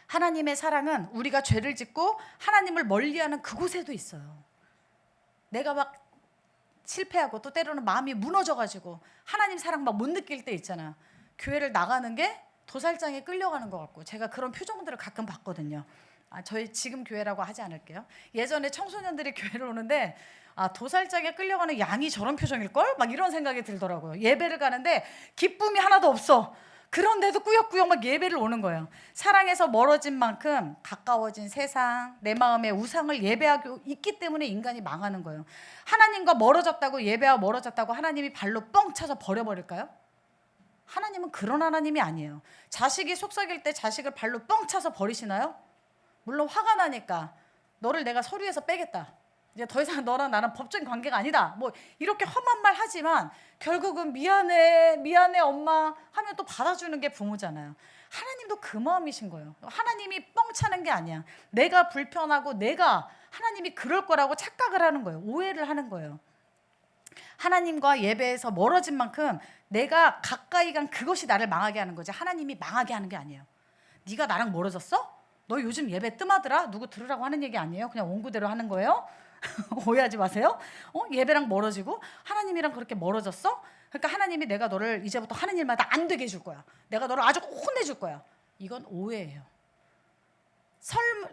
하나님의 사랑은 우리가 죄를 짓고 하나님을 멀리하는 그곳에도 있어요. 내가 막 실패하고 또 때로는 마음이 무너져가지고 하나님 사랑 막 못 느낄 때 있잖아. 교회를 나가는 게 도살장에 끌려가는 것 같고, 제가 그런 표정들을 가끔 봤거든요. 저희 지금 교회라고 하지 않을게요. 예전에 청소년들이 교회를 오는데 도살장에 끌려가는 양이 저런 표정일걸? 막 이런 생각이 들더라고요. 예배를 가는데 기쁨이 하나도 없어. 그런데도 꾸역꾸역 막 예배를 오는 거예요. 사랑에서 멀어진 만큼 가까워진 세상, 내 마음의 우상을 예배하고 있기 때문에 인간이 망하는 거예요. 하나님과 멀어졌다고, 예배와 멀어졌다고 하나님이 발로 뻥 차서 버려버릴까요? 하나님은 그런 하나님이 아니에요. 자식이 속삭일 때 자식을 발로 뻥 차서 버리시나요? 물론 화가 나니까 너를 내가 서류에서 빼겠다. 이제 더 이상 너랑 나랑 법적인 관계가 아니다. 뭐 이렇게 험한 말 하지만 결국은 미안해 엄마 하면 또 받아주는 게 부모잖아요. 하나님도 그 마음이신 거예요. 하나님이 뻥 차는 게 아니야. 내가 불편하고 내가 하나님이 그럴 거라고 착각을 하는 거예요. 오해를 하는 거예요. 하나님과 예배에서 멀어진 만큼 내가 가까이 간 그것이 나를 망하게 하는 거지 하나님이 망하게 하는 게 아니에요. 네가 나랑 멀어졌어? 너 요즘 예배 뜸하더라? 누구 들으라고 하는 얘기 아니에요? 그냥 원구대로 하는 거예요? 오해하지 마세요. 예배랑 멀어지고 하나님이랑 그렇게 멀어졌어? 그러니까 하나님이 내가 너를 이제부터 하는 일마다 안 되게 해줄 거야. 내가 너를 아주 혼내줄 거야. 이건 오해예요.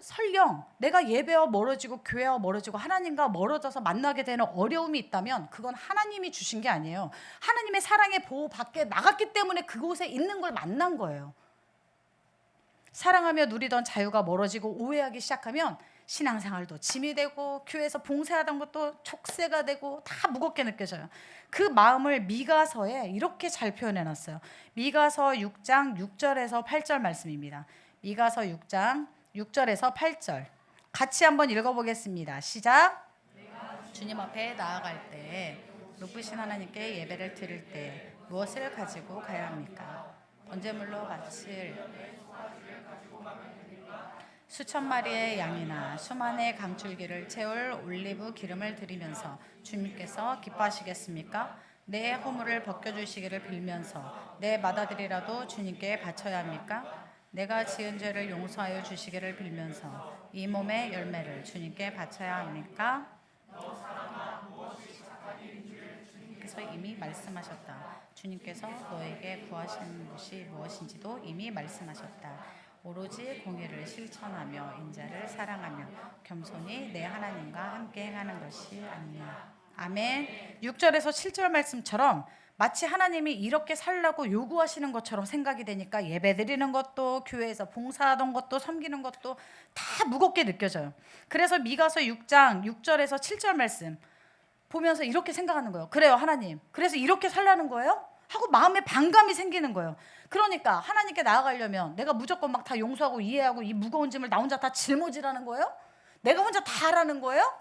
설령 내가 예배와 멀어지고 교회와 멀어지고 하나님과 멀어져서 만나게 되는 어려움이 있다면 그건 하나님이 주신 게 아니에요. 하나님의 사랑의 보호 밖에 나갔기 때문에 그곳에 있는 걸 만난 거예요. 사랑하며 누리던 자유가 멀어지고 오해하기 시작하면 신앙생활도 짐이 되고 교회에서 봉사하던 것도 족쇄가 되고 다 무겁게 느껴져요. 그 마음을 미가서에 이렇게 잘 표현해놨어요. 미가서 6장 6절에서 8절 말씀입니다. 미가서 6장 6절에서 8절 같이 한번 읽어보겠습니다. 시작. 주님 앞에 나아갈 때 높으신 하나님께 예배를 드릴 때 무엇을 가지고 가야 합니까? 번제물로 바칠 수천 마리의 양이나 수만의 강줄기를 채울 올리브 기름을 드리면서 주님께서 기뻐하시겠습니까? 내 허물을 벗겨주시기를 빌면서 내 맏아들이라도 주님께 바쳐야 합니까? 내가 지은 죄를 용서하여 주시기를 빌면서 이 몸의 열매를 주님께 바쳐야 합니까? 주님께서 이미 말씀하셨다. 주님께서 너에게 구하시는 것이 무엇인지도 이미 말씀하셨다. 오로지 공의를 실천하며 인자를 사랑하며 겸손히 내 하나님과 함께 행하는 것이 아니냐. 아멘. 6절에서 7절 말씀처럼 마치 하나님이 이렇게 살라고 요구하시는 것처럼 생각이 되니까 예배드리는 것도 교회에서 봉사하던 것도 섬기는 것도 다 무겁게 느껴져요. 그래서 미가서 6장 6절에서 7절 말씀 보면서 이렇게 생각하는 거예요. 그래요 하나님, 그래서 이렇게 살라는 거예요? 하고 마음에 반감이 생기는 거예요. 그러니까 하나님께 나아가려면 내가 무조건 막 다 용서하고 이해하고 이 무거운 짐을 나 혼자 다 짊어지라는 거예요? 내가 혼자 다 하라는 거예요?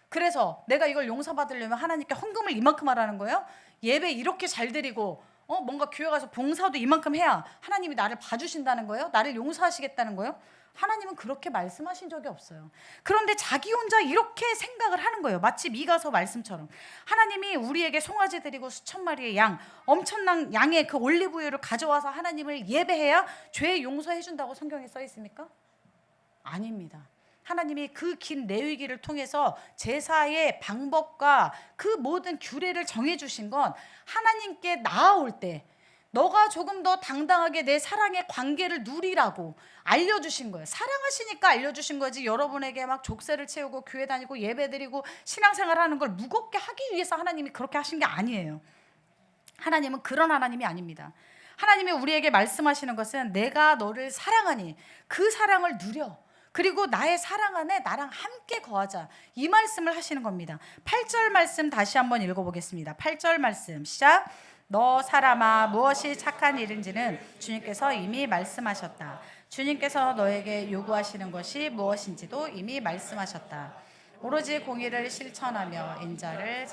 그래서 내가 이걸 용서받으려면 하나님께 헌금을 이만큼 하라는 거예요? 예배 이렇게 잘 드리고 뭔가 교회 가서 봉사도 이만큼 해야 하나님이 나를 봐주신다는 거예요? 나를 용서하시겠다는 거예요? 하나님은 그렇게 말씀하신 적이 없어요. 그런데 자기 혼자 이렇게 생각을 하는 거예요. 마치 미가서 말씀처럼 하나님이 우리에게 송아지 드리고 수천 마리의 양, 엄청난 양의 그 올리브유를 가져와서 하나님을 예배해야 죄 용서해 준다고 성경에 써 있습니까? 아닙니다. 하나님이 그 긴 레위기를 통해서 제사의 방법과 그 모든 규례를 정해주신 건 하나님께 나아올 때 너가 조금 더 당당하게 내 사랑의 관계를 누리라고 알려주신 거예요. 사랑하시니까 알려주신 거지 여러분에게 막 족쇄를 채우고 교회 다니고 예배드리고 신앙생활하는 걸 무겁게 하기 위해서 하나님이 그렇게 하신 게 아니에요. 하나님은 그런 하나님이 아닙니다. 하나님이 우리에게 말씀하시는 것은 내가 너를 사랑하니 그 사랑을 누려. 그리고 나의 사랑 안에 나랑 함께 거하자. 이 말씀을 하시는 겁니다. 8절 말씀 다시 한번 읽어보겠습니다. 8절 말씀 시작. 너 사람아 무엇이 착한 일인지는 주님께서 이미 말씀하셨다. 주님께서 너에게 요구하시는 것이 무엇인지도 이미 말씀하셨다. 오로지 공의를 실천하며 인자를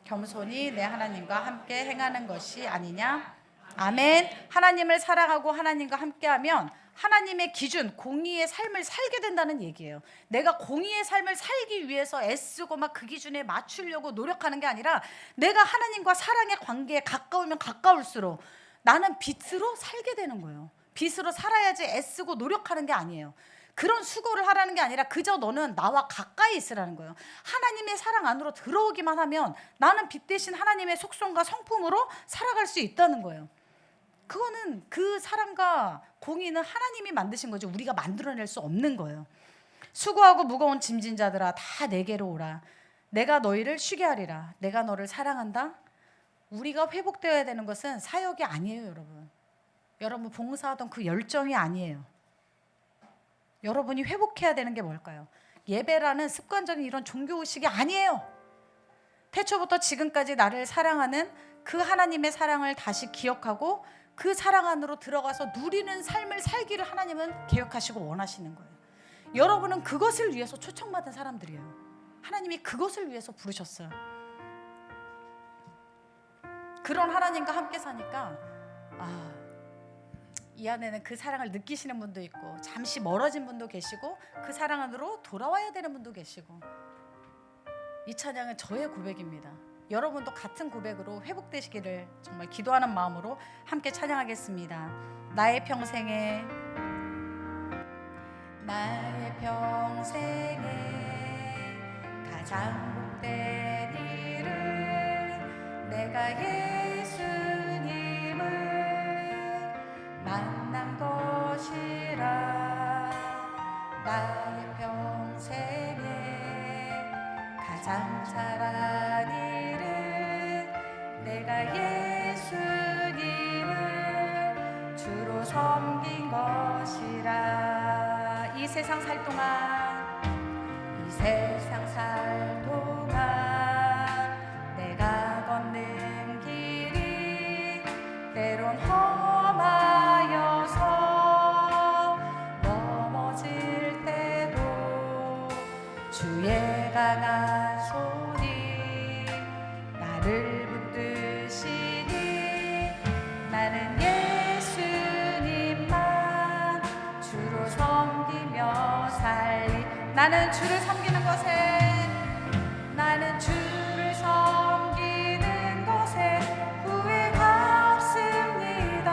겸손히 내 하나님과 함께 행하는 것이 아니냐. 아멘. 하나님을 사랑하고 하나님과 함께하면 하나님의 기준, 공의의 삶을 살게 된다는 얘기예요. 내가 공의의 삶을 살기 위해서 애쓰고 막 그 기준에 맞추려고 노력하는 게 아니라 내가 하나님과 사랑의 관계에 가까우면 가까울수록 나는 빛으로 살게 되는 거예요. 빛으로 살아야지 애쓰고 노력하는 게 아니에요. 그런 수고를 하라는 게 아니라 그저 너는 나와 가까이 있으라는 거예요. 하나님의 사랑 안으로 들어오기만 하면 나는 빛 대신 하나님의 속성과 성품으로 살아갈 수 있다는 거예요. 그거는 그 사랑과 공의는 하나님이 만드신 거지 우리가 만들어낼 수 없는 거예요. 수고하고 무거운 짐진 자들아 다 내게로 오라. 내가 너희를 쉬게 하리라. 내가 너를 사랑한다. 우리가 회복되어야 되는 것은 사역이 아니에요, 여러분. 여러분 봉사하던 그 열정이 아니에요. 여러분이 회복해야 되는 게 뭘까요? 예배라는 습관적인 이런 종교의식이 아니에요. 태초부터 지금까지 나를 사랑하는 그 하나님의 사랑을 다시 기억하고 그 사랑 안으로 들어가서 누리는 삶을 살기를 하나님은 계획하시고 원하시는 거예요. 여러분은 그것을 위해서 초청받은 사람들이에요. 하나님이 그것을 위해서 부르셨어요. 그런 하나님과 함께 사니까 이 안에는 그 사랑을 느끼시는 분도 있고 잠시 멀어진 분도 계시고 그 사랑 안으로 돌아와야 되는 분도 계시고 이 찬양은 저의 고백입니다. 여러분도 같은 고백으로 회복되시기를 정말 기도하는 마음으로 함께 찬양하겠습니다. 나의 평생에 가장 복된 일은 내가 예수님을 만난 것이라. 나의 평생에 가장 잘한 일은 내가 예수님을 주로 섬긴 것이라. 이 세상 살 동안 내가 걷는 길이 때론 험하여서 넘어질 때도 주의 강한 손이 나를 붙드시니 나는 예수님만 주로 섬기며 살리. 나는 주를 섬기는 것에 후회가 없습니다.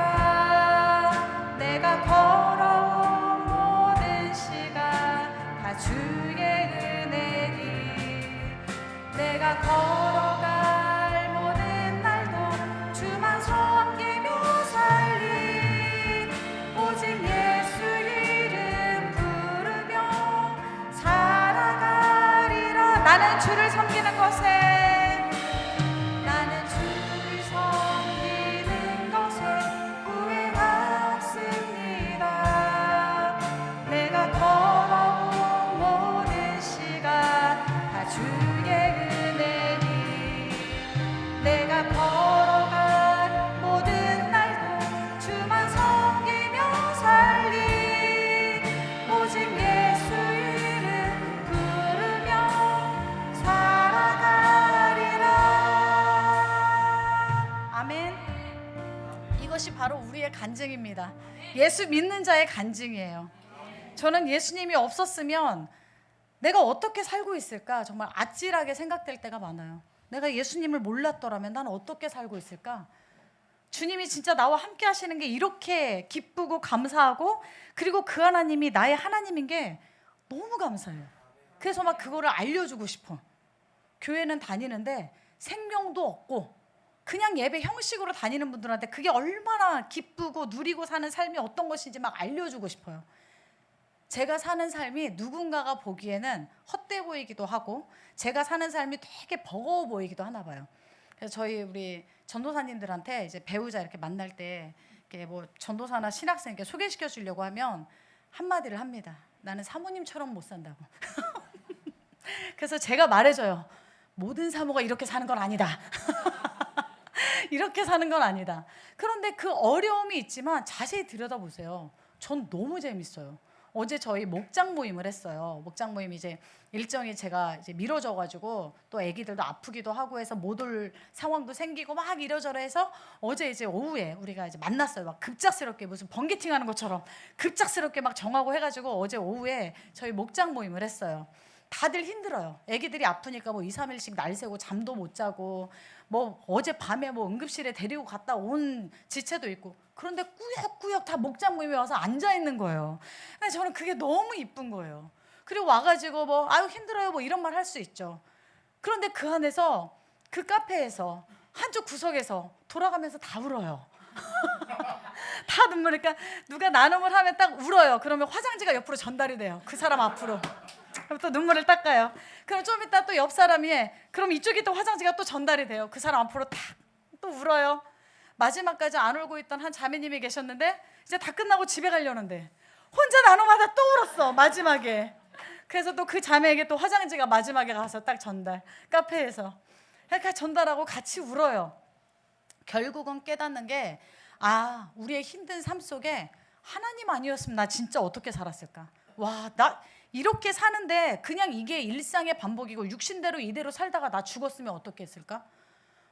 내가 걸어온 모든 시간 다 주의 은혜니 내가 걸어갈 모든 날도 주만 섬기며 살리. 오직 예수 이름 부르며 살아가리라. 나는 주를 섬기는 것에 후회가 없습니다. 내가 걸어온 모든 시간 다 주의 은혜니 내가 걸어간 모든 날도 주만 섬기며 살리. 오직 예수 이름 부르며 살아가리라. 아멘. 이것이 바로 우리의 간증입니다. 예수 믿는 자의 간증이에요. 저는 예수님이 없었으면 내가 어떻게 살고 있을까 정말 아찔하게 생각될 때가 많아요. 내가 예수님을 몰랐더라면 나는 어떻게 살고 있을까? 주님이 진짜 나와 함께 하시는 게 이렇게 기쁘고 감사하고 그리고 그 하나님이 나의 하나님인 게 너무 감사해요. 그래서 막 그거를 알려주고 싶어. 교회는 다니는데 생명도 없고 그냥 예배 형식으로 다니는 분들한테 그게 얼마나 기쁘고 누리고 사는 삶이 어떤 것인지 막 알려주고 싶어요. 제가 사는 삶이 누군가가 보기에는 헛돼 보이기도 하고 제가 사는 삶이 되게 버거워 보이기도 하나 봐요. 그래서 저희 우리 전도사님들한테 이제 배우자 이렇게 만날 때 이렇게 뭐 전도사나 신학생 이렇게 소개시켜 주려고 하면 한마디를 합니다. 나는 사모님처럼 못 산다고. 그래서 제가 말해줘요. 모든 사모가 이렇게 사는 건 아니다. 이렇게 사는 건 아니다. 그런데 그 어려움이 있지만 자세히 들여다보세요. 전 너무 재밌어요. 어제 저희 목장 모임을 했어요. 목장 모임 이제 일정이 제가 이제 미뤄져가지고 또 아기들도 아프기도 하고 해서 못 올 상황도 생기고 막 이러저러 해서 어제 이제 오후에 우리가 이제 만났어요. 막 급작스럽게 무슨 번개팅하는 것처럼 급작스럽게 막 정하고 해가지고 어제 오후에 저희 목장 모임을 했어요. 다들 힘들어요. 아기들이 아프니까 뭐 2, 3일씩 날 새고 잠도 못 자고 뭐 어제 밤에 뭐 응급실에 데리고 갔다 온 지체도 있고 그런데 꾸역꾸역 다 목장 모임에 와서 앉아 있는 거예요. 근데 저는 그게 너무 이쁜 거예요. 그리고 와가지고 뭐 아유 힘들어요 뭐 이런 말 할 수 있죠. 그런데 그 안에서 그 카페에서 한쪽 구석에서 돌아가면서 다 울어요. 다 눈물. 그러니까 누가 나눔을 하면 딱 울어요. 그러면 화장지가 옆으로 전달이 돼요. 그 사람 앞으로. 그럼 또 눈물을 닦아요. 그럼 좀 이따 또 옆 사람이 그럼 이쪽에 또 화장지가 또 전달이 돼요. 그 사람 앞으로 탁 또 울어요. 마지막까지 안 울고 있던 한 자매님이 계셨는데 이제 다 끝나고 집에 가려는데 혼자 나눔하다 또 울었어 마지막에. 그래서 또 그 자매에게 또 화장지가 마지막에 가서 딱 전달. 카페에서 그러니까 전달하고 같이 울어요. 결국은 깨닫는 게 우리의 힘든 삶 속에 하나님 아니었으면 나 진짜 어떻게 살았을까. 와, 나 이렇게 사는데 그냥 이게 일상의 반복이고 육신대로 이대로 살다가 나 죽었으면 어떻게 했을까.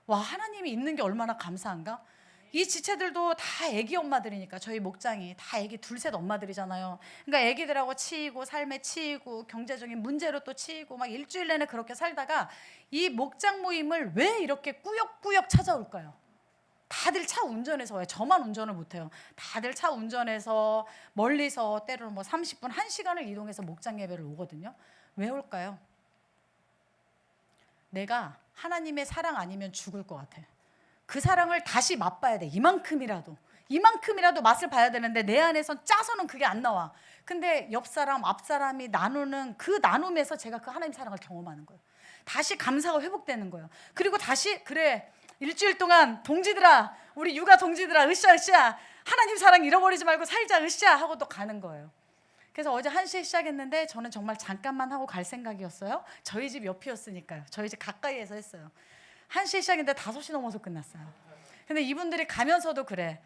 와, 하나님이 있는 게 얼마나 감사한가. 이 지체들도 다 애기 엄마들이니까 저희 목장이 다 애기 둘셋 엄마들이잖아요. 그러니까 애기들하고 치이고 삶에 치이고 경제적인 문제로 또 치이고 막 일주일 내내 그렇게 살다가 이 목장 모임을 왜 이렇게 꾸역꾸역 찾아올까요? 다들 차 운전해서 와요. 저만 운전을 못해요. 다들 차 운전해서 멀리서 때로는 뭐 30분, 1시간을 이동해서 목장 예배를 오거든요. 왜 올까요? 내가 하나님의 사랑 아니면 죽을 것 같아. 그 사랑을 다시 맛봐야 돼. 이만큼이라도 맛을 봐야 되는데 내 안에선 짜서는 그게 안 나와. 근데 옆 사람, 앞 사람이 나누는 그 나눔에서 제가 그 하나님 사랑을 경험하는 거예요. 다시 감사가 회복되는 거예요. 그리고 다시 그래, 일주일 동안 동지들아, 우리 육아 동지들아, 으쌰 하나님 사랑 잃어버리지 말고 살자 으쌰 하고 또 가는 거예요. 그래서 어제 1시에 시작했는데 저는 정말 잠깐만 하고 갈 생각이었어요. 저희 집 옆이었으니까요. 저희 집 가까이에서 했어요. 1시에 시작했는데 5시 넘어서 끝났어요. 근데 이분들이 가면서도 그래,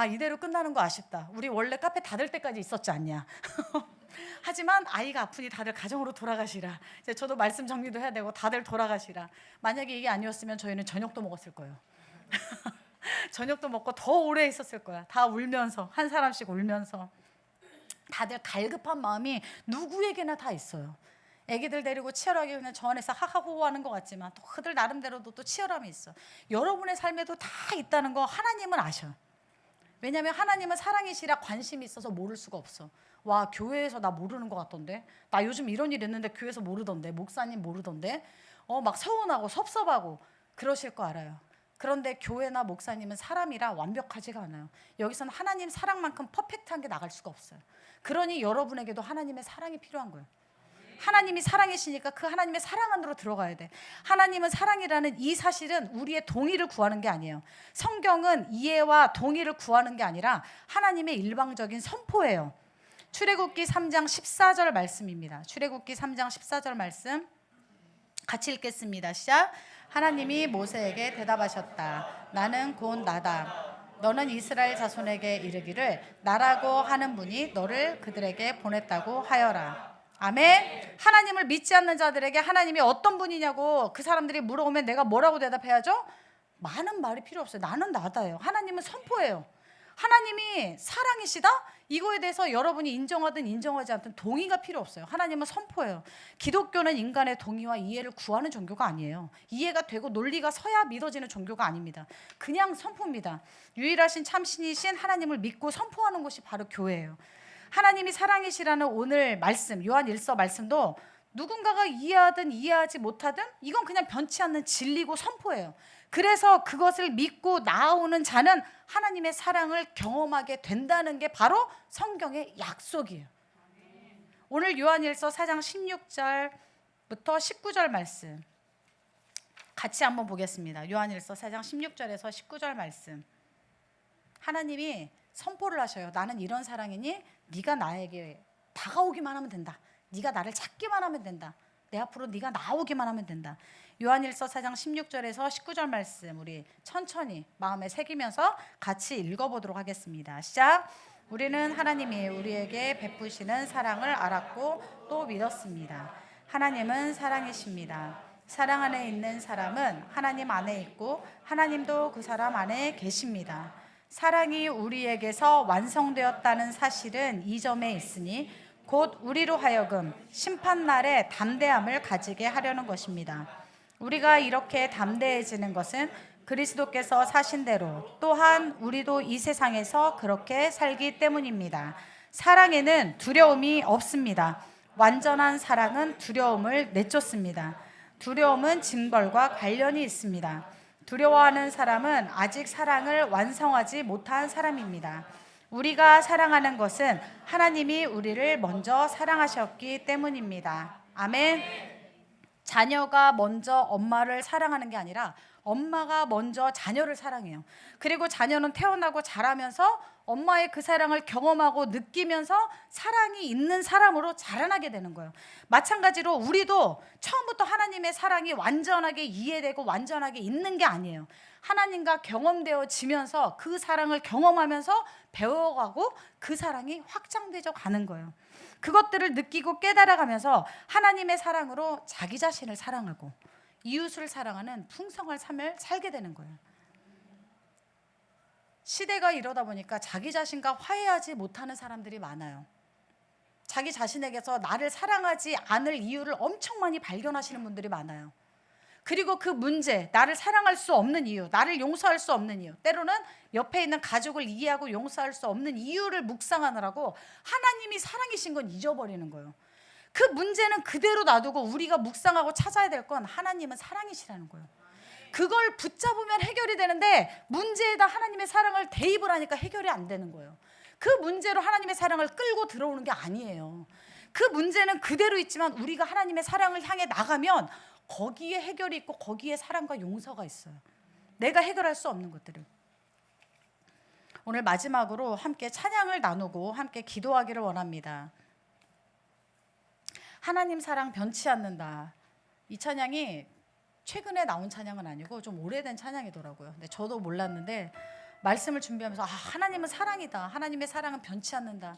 이대로 끝나는 거 아쉽다. 우리 원래 카페 닫을 때까지 있었지 않냐. 하지만 아이가 아프니 다들 가정으로 돌아가시라. 이제 저도 말씀 정리도 해야 되고 다들 돌아가시라. 만약에 이게 아니었으면 저희는 저녁도 먹었을 거예요. 저녁도 먹고 더 오래 있었을 거야. 다 울면서, 한 사람씩 울면서. 다들 갈급한 마음이 누구에게나 다 있어요. 애기들 데리고 치열하게 그냥 저 안에서 하하호호하는 것 같지만 또 그들 나름대로도 또 치열함이 있어. 여러분의 삶에도 다 있다는 거 하나님은 아셔. 왜냐하면 하나님은 사랑이시라 관심이 있어서 모를 수가 없어. 와, 교회에서 나 모르는 것 같던데, 나 요즘 이런 일 있는데 교회에서 모르던데, 목사님 모르던데, 막 서운하고 섭섭하고 그러실 거 알아요. 그런데 교회나 목사님은 사람이라 완벽하지가 않아요. 여기서는 하나님 사랑만큼 퍼펙트한 게 나갈 수가 없어요. 그러니 여러분에게도 하나님의 사랑이 필요한 거예요. 하나님이 사랑이시니까 그 하나님의 사랑 안으로 들어가야 돼. 하나님은 사랑이라는 이 사실은 우리의 동의를 구하는 게 아니에요. 성경은 이해와 동의를 구하는 게 아니라 하나님의 일방적인 선포예요. 출애굽기 3장 14절 말씀입니다. 출애굽기 3장 14절 말씀 같이 읽겠습니다. 시작. 하나님이 모세에게 대답하셨다. 나는 곧 나다. 너는 이스라엘 자손에게 이르기를 나라고 하는 분이 너를 그들에게 보냈다고 하여라. 아멘. 하나님을 믿지 않는 자들에게 하나님이 어떤 분이냐고 그 사람들이 물어보면 내가 뭐라고 대답해야죠? 많은 말이 필요 없어요. 나는 나다예요. 하나님은 선포예요. 하나님이 사랑이시다? 이거에 대해서 여러분이 인정하든 인정하지 않든 동의가 필요 없어요. 하나님은 선포예요. 기독교는 인간의 동의와 이해를 구하는 종교가 아니에요. 이해가 되고 논리가 서야 믿어지는 종교가 아닙니다. 그냥 선포입니다. 유일하신 참신이신 하나님을 믿고 선포하는 것이 바로 교회예요. 하나님이 사랑이시라는 오늘 말씀, 요한 1서 말씀도 누군가가 이해하든 이해하지 못하든 이건 그냥 변치 않는 진리고 선포예요. 그래서 그것을 믿고 나아오는 자는 하나님의 사랑을 경험하게 된다는 게 바로 성경의 약속이에요. 오늘 요한일서 4장 16절부터 19절 말씀 같이 한번 보겠습니다. 요한일서 4장 16절에서 19절 말씀. 하나님이 선포를 하셔요. 나는 이런 사랑이니 네가 나에게 다가오기만 하면 된다. 네가 나를 찾기만 하면 된다. 내 앞으로 네가 나오기만 하면 된다. 요한일서 4장 16절에서 19절 말씀 우리 천천히 마음에 새기면서 같이 읽어보도록 하겠습니다. 시작. 우리는 하나님이 우리에게 베푸시는 사랑을 알았고 또 믿었습니다. 하나님은 사랑이십니다. 사랑 안에 있는 사람은 하나님 안에 있고 하나님도 그 사람 안에 계십니다. 사랑이 우리에게서 완성되었다는 사실은 이 점에 있으니 곧 우리로 하여금 심판날에 담대함을 가지게 하려는 것입니다. 우리가 이렇게 담대해지는 것은 그리스도께서 사신 대로 또한 우리도 이 세상에서 그렇게 살기 때문입니다. 사랑에는 두려움이 없습니다. 완전한 사랑은 두려움을 내쫓습니다. 두려움은 징벌과 관련이 있습니다. 두려워하는 사람은 아직 사랑을 완성하지 못한 사람입니다. 우리가 사랑하는 것은 하나님이 우리를 먼저 사랑하셨기 때문입니다. 아멘. 자녀가 먼저 엄마를 사랑하는 게 아니라 엄마가 먼저 자녀를 사랑해요. 그리고 자녀는 태어나고 자라면서 엄마의 그 사랑을 경험하고 느끼면서 사랑이 있는 사람으로 자라나게 되는 거예요. 마찬가지로 우리도 처음부터 하나님의 사랑이 완전하게 이해되고 완전하게 있는 게 아니에요. 하나님과 경험되어지면서 그 사랑을 경험하면서 배워가고 그 사랑이 확장되어 가는 거예요. 그것들을 느끼고 깨달아가면서 하나님의 사랑으로 자기 자신을 사랑하고 이웃을 사랑하는 풍성한 삶을 살게 되는 거예요. 시대가 이러다 보니까 자기 자신과 화해하지 못하는 사람들이 많아요. 자기 자신에게서 나를 사랑하지 않을 이유를 엄청 많이 발견하시는 분들이 많아요. 그리고 그 문제, 나를 사랑할 수 없는 이유, 나를 용서할 수 없는 이유, 때로는 옆에 있는 가족을 이해하고 용서할 수 없는 이유를 묵상하느라고 하나님이 사랑이신 건 잊어버리는 거예요. 그 문제는 그대로 놔두고 우리가 묵상하고 찾아야 될 건 하나님은 사랑이시라는 거예요. 그걸 붙잡으면 해결이 되는데 문제에다 하나님의 사랑을 대입을 하니까 해결이 안 되는 거예요. 그 문제로 하나님의 사랑을 끌고 들어오는 게 아니에요. 그 문제는 그대로 있지만 우리가 하나님의 사랑을 향해 나가면 거기에 해결이 있고 거기에 사랑과 용서가 있어요. 내가 해결할 수 없는 것들을. 오늘 마지막으로 함께 찬양을 나누고 함께 기도하기를 원합니다. 하나님 사랑 변치 않는다. 이 찬양이 최근에 나온 찬양은 아니고 좀 오래된 찬양이더라고요. 근데 저도 몰랐는데 말씀을 준비하면서 하나님은 사랑이다. 하나님의 사랑은 변치 않는다.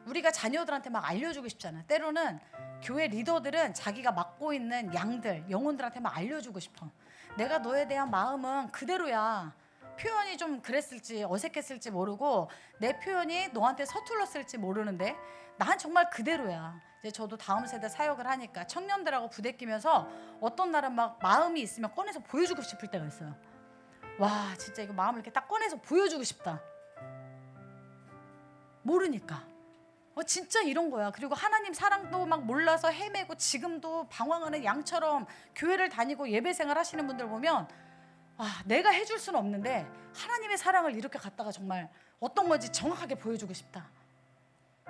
우리가 자녀들한테 막 알려주고 싶잖아요. 때로는 교회 리더들은 자기가 맡고 있는 양들, 영혼들한테 막 알려주고 싶어. 내가 너에 대한 마음은 그대로야. 표현이 좀 그랬을지 어색했을지 모르고 내 표현이 너한테 서툴렀을지 모르는데 난 정말 그대로야. 이제 저도 다음 세대 사역을 하니까 청년들하고 부대끼면서 어떤 날은 막 마음이 있으면 꺼내서 보여주고 싶을 때가 있어요. 와, 진짜 이거 마음을 이렇게 딱 꺼내서 보여주고 싶다. 모르니까. 진짜 이런 거야. 그리고 하나님 사랑도 막 몰라서 헤매고 지금도 방황하는 양처럼 교회를 다니고 예배 생활 하시는 분들 보면 내가 해줄 수는 없는데 하나님의 사랑을 이렇게 갖다가 정말 어떤 건지 정확하게 보여주고 싶다.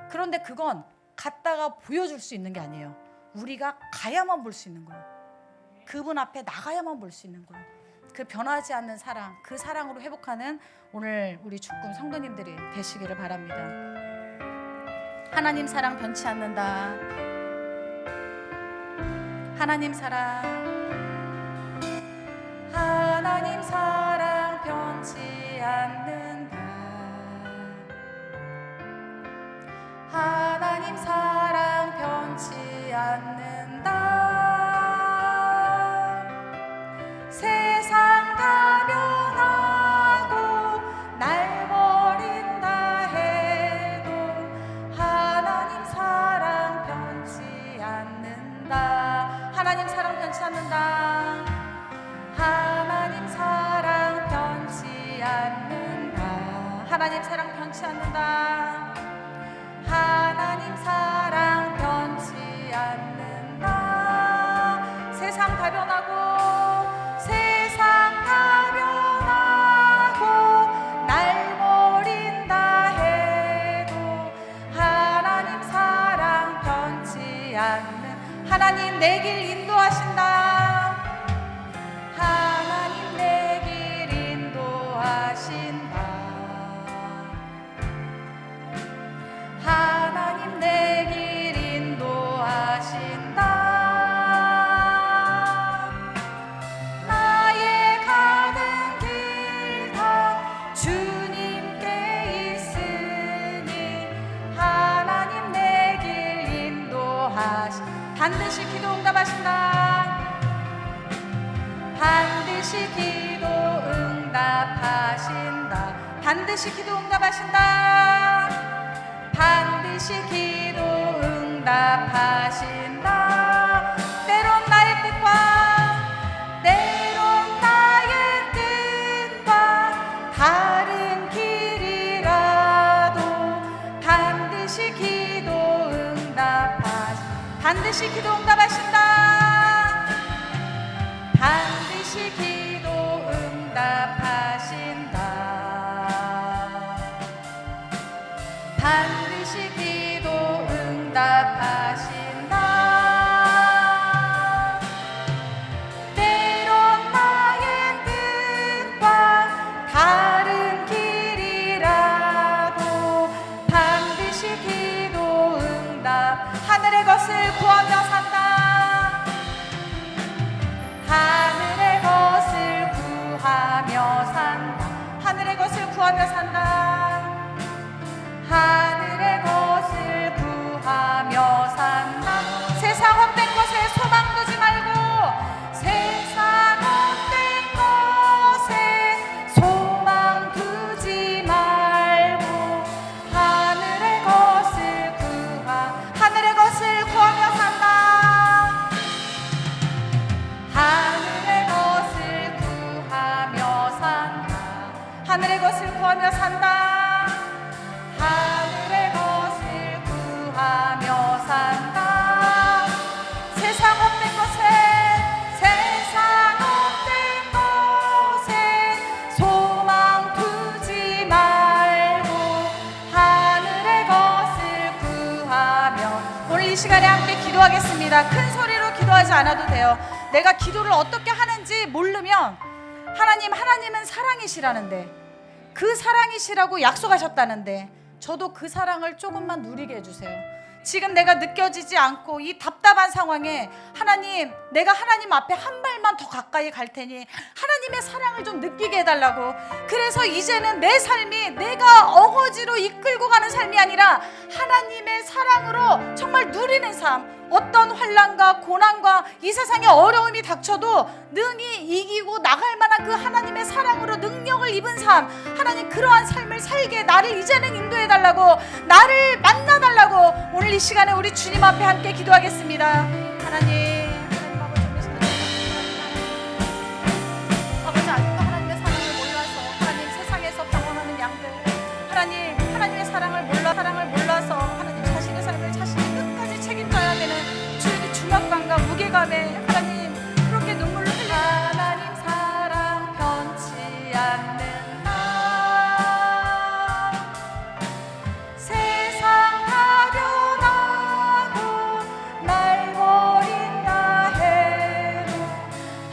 그런데 그건 갖다가 보여줄 수 있는 게 아니에요. 우리가 가야만 볼 수 있는 거예요. 그분 앞에 나가야만 볼 수 있는 거예요. 그 변하지 않는 사랑, 그 사랑으로 회복하는 오늘 우리 죽군 성도님들이 되시기를 바랍니다. 하나님 사랑 변치 않는다. 하나님 사랑, 하나님 사랑 변치 않는다. 하나님 사랑 변치 않는다. 세상 다 변하고 날 버린다 해도 하나님 사랑 변치 않는다. 하나님 사랑 변치 않는다. 하나님 사랑 변치 않는다. 하나님 사랑 변치 않는다. 하나님 사랑 변치 않는다. 세상 다 변하고 세상 다 변하고 날 버린다 해도 하나님 사랑 변치 않는 하나님 내 길 인도하신다. 하나님 내 길 인도하신다. 하나님 내 길 인도하신다. 나의 가는 길 다 주님께 있으니 하나님 내 길 인도하시 반드시 기도 응답하신다. 반드시 기도 응답하신다. 반드시 기도 응답하신다. 반드시 기도 응답하신다. 때론 나의 뜻과 때론 나의 뜻과 다른 길이라도 반드시 기도 반드시 기도 응답하신다. 반드시 기도 응답하신다. 반드시 기도 응답하신다. 때론 나의 뜻과 다른 길이라도 반드시 기도 응답. 하늘의 것을 구하며 산다. 하늘의 것을 구하며 산다. 하늘의 것을 구하며 산다. 하늘의 것을 구하며 산다. 세상 헛된 것에 소망 두지 말고, 세상 헛된 것에 소망 두지 말고, 하늘의 것을 구하며 산다. 하늘의 것을 구하며 산다. 하늘의 것을 구하며 산다. 하늘의 것을 구하며 산다. 세상 헛된 것에 소망 두지 말고, 하늘의 것을 구하며. 오늘 이 시간에 함께 기도하겠습니다. 큰 소리로 기도하지 않아도 돼요. 내가 기도를 어떻게 하는지 모르면 하나님은 사랑이시라는데, 그 사랑이시라고 약속하셨다는데, 저도 그 사랑을 조금만 누리게 해주세요. 지금 내가 느껴지지 않고 이 답답한 상황에 하나님, 내가 하나님 앞에 한 발만 더 가까이 갈 테니 하나님의 사랑을 좀 느끼게 해달라고. 그래서 이제는 내 삶이 내가 어거지로 이끌고 가는 삶이 아니라 하나님의 사랑으로 정말 누리는 삶. 어떤 환난과 고난과 이 세상에 어려움이 닥쳐도 능히 이기고 나갈 만한 그 하나님의 사랑으로 능력을 입은 삶. 하나님, 그러한 삶을 살게 나를 이제는 인도해달라고, 나를 만나달라고. 오늘 이 시간에 우리 주님 앞에 함께 기도하겠습니다. 하나님 아버지, 아직도 하나님의 사랑을 몰라서, 하나님 세상에서 방황하는 양들, 하나님의 사랑을 몰라서 하나님 자신의 삶을 자신이 끝까지 책임져야 되는 주의 중압감과 무게감에 하나님 그렇게 눈물을 흘리는 하나님 사랑 변치 않는다. 세상 가련하고 날 버린다 해도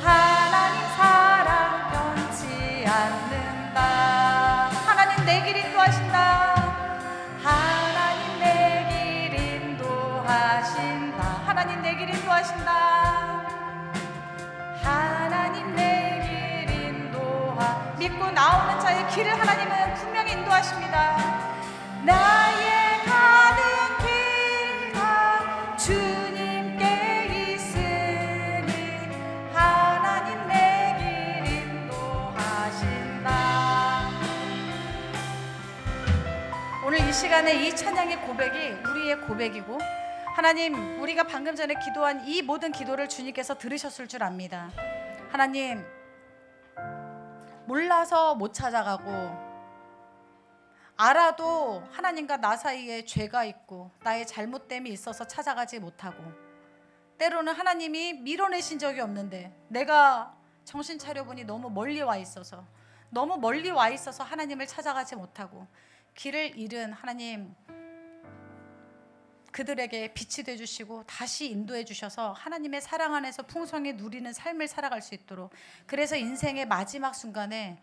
하나님 사랑 변치 않는다. 하나님 내 길 인도하신다. 하나님 내 길 인도하신다. 하나님 내 길 인도하신다. 하나님 내 길 믿고 나오는 자의 길을 하나님은 분명히 인도하십니다. 나의 가는 길 다 주님께 있으니 하나님 내 길 인도하신다. 오늘 이 시간에 이 찬양의 고백이 우리의 고백이고, 하나님, 우리가 방금 전에 기도한 이 모든 기도를 주님께서 들으셨을 줄 압니다. 하나님, 몰라서 못 찾아가고, 알아도 하나님과 나 사이에 죄가 있고 나의 잘못됨이 있어서 찾아가지 못하고, 때로는 하나님이 밀어내신 적이 없는데 내가 정신 차려보니 너무 멀리 와 있어서 하나님을 찾아가지 못하고 길을 잃은 하나님, 그들에게 빛이 되어주시고 다시 인도해 주셔서 하나님의 사랑 안에서 풍성히 누리는 삶을 살아갈 수 있도록, 그래서 인생의 마지막 순간에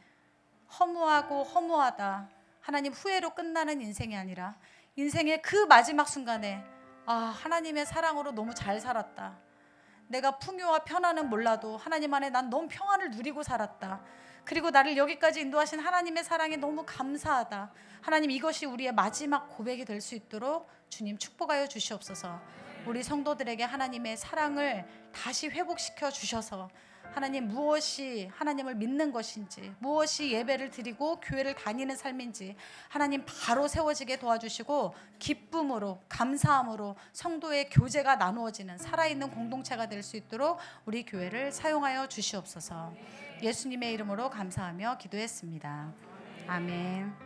허무하다 하나님 후회로 끝나는 인생이 아니라 인생의 그 마지막 순간에 하나님의 사랑으로 너무 잘 살았다, 내가 풍요와 편안은 몰라도 하나님 안에 난 너무 평안을 누리고 살았다, 그리고 나를 여기까지 인도하신 하나님의 사랑에 너무 감사하다. 하나님, 이것이 우리의 마지막 고백이 될 수 있도록 주님 축복하여 주시옵소서. 우리 성도들에게 하나님의 사랑을 다시 회복시켜 주셔서 하나님, 무엇이 하나님을 믿는 것인지, 무엇이 예배를 드리고 교회를 다니는 삶인지 하나님 바로 세워지게 도와주시고, 기쁨으로 감사함으로 성도의 교제가 나누어지는 살아있는 공동체가 될 수 있도록 우리 교회를 사용하여 주시옵소서. 예수님의 이름으로 감사하며 기도했습니다. 아멘.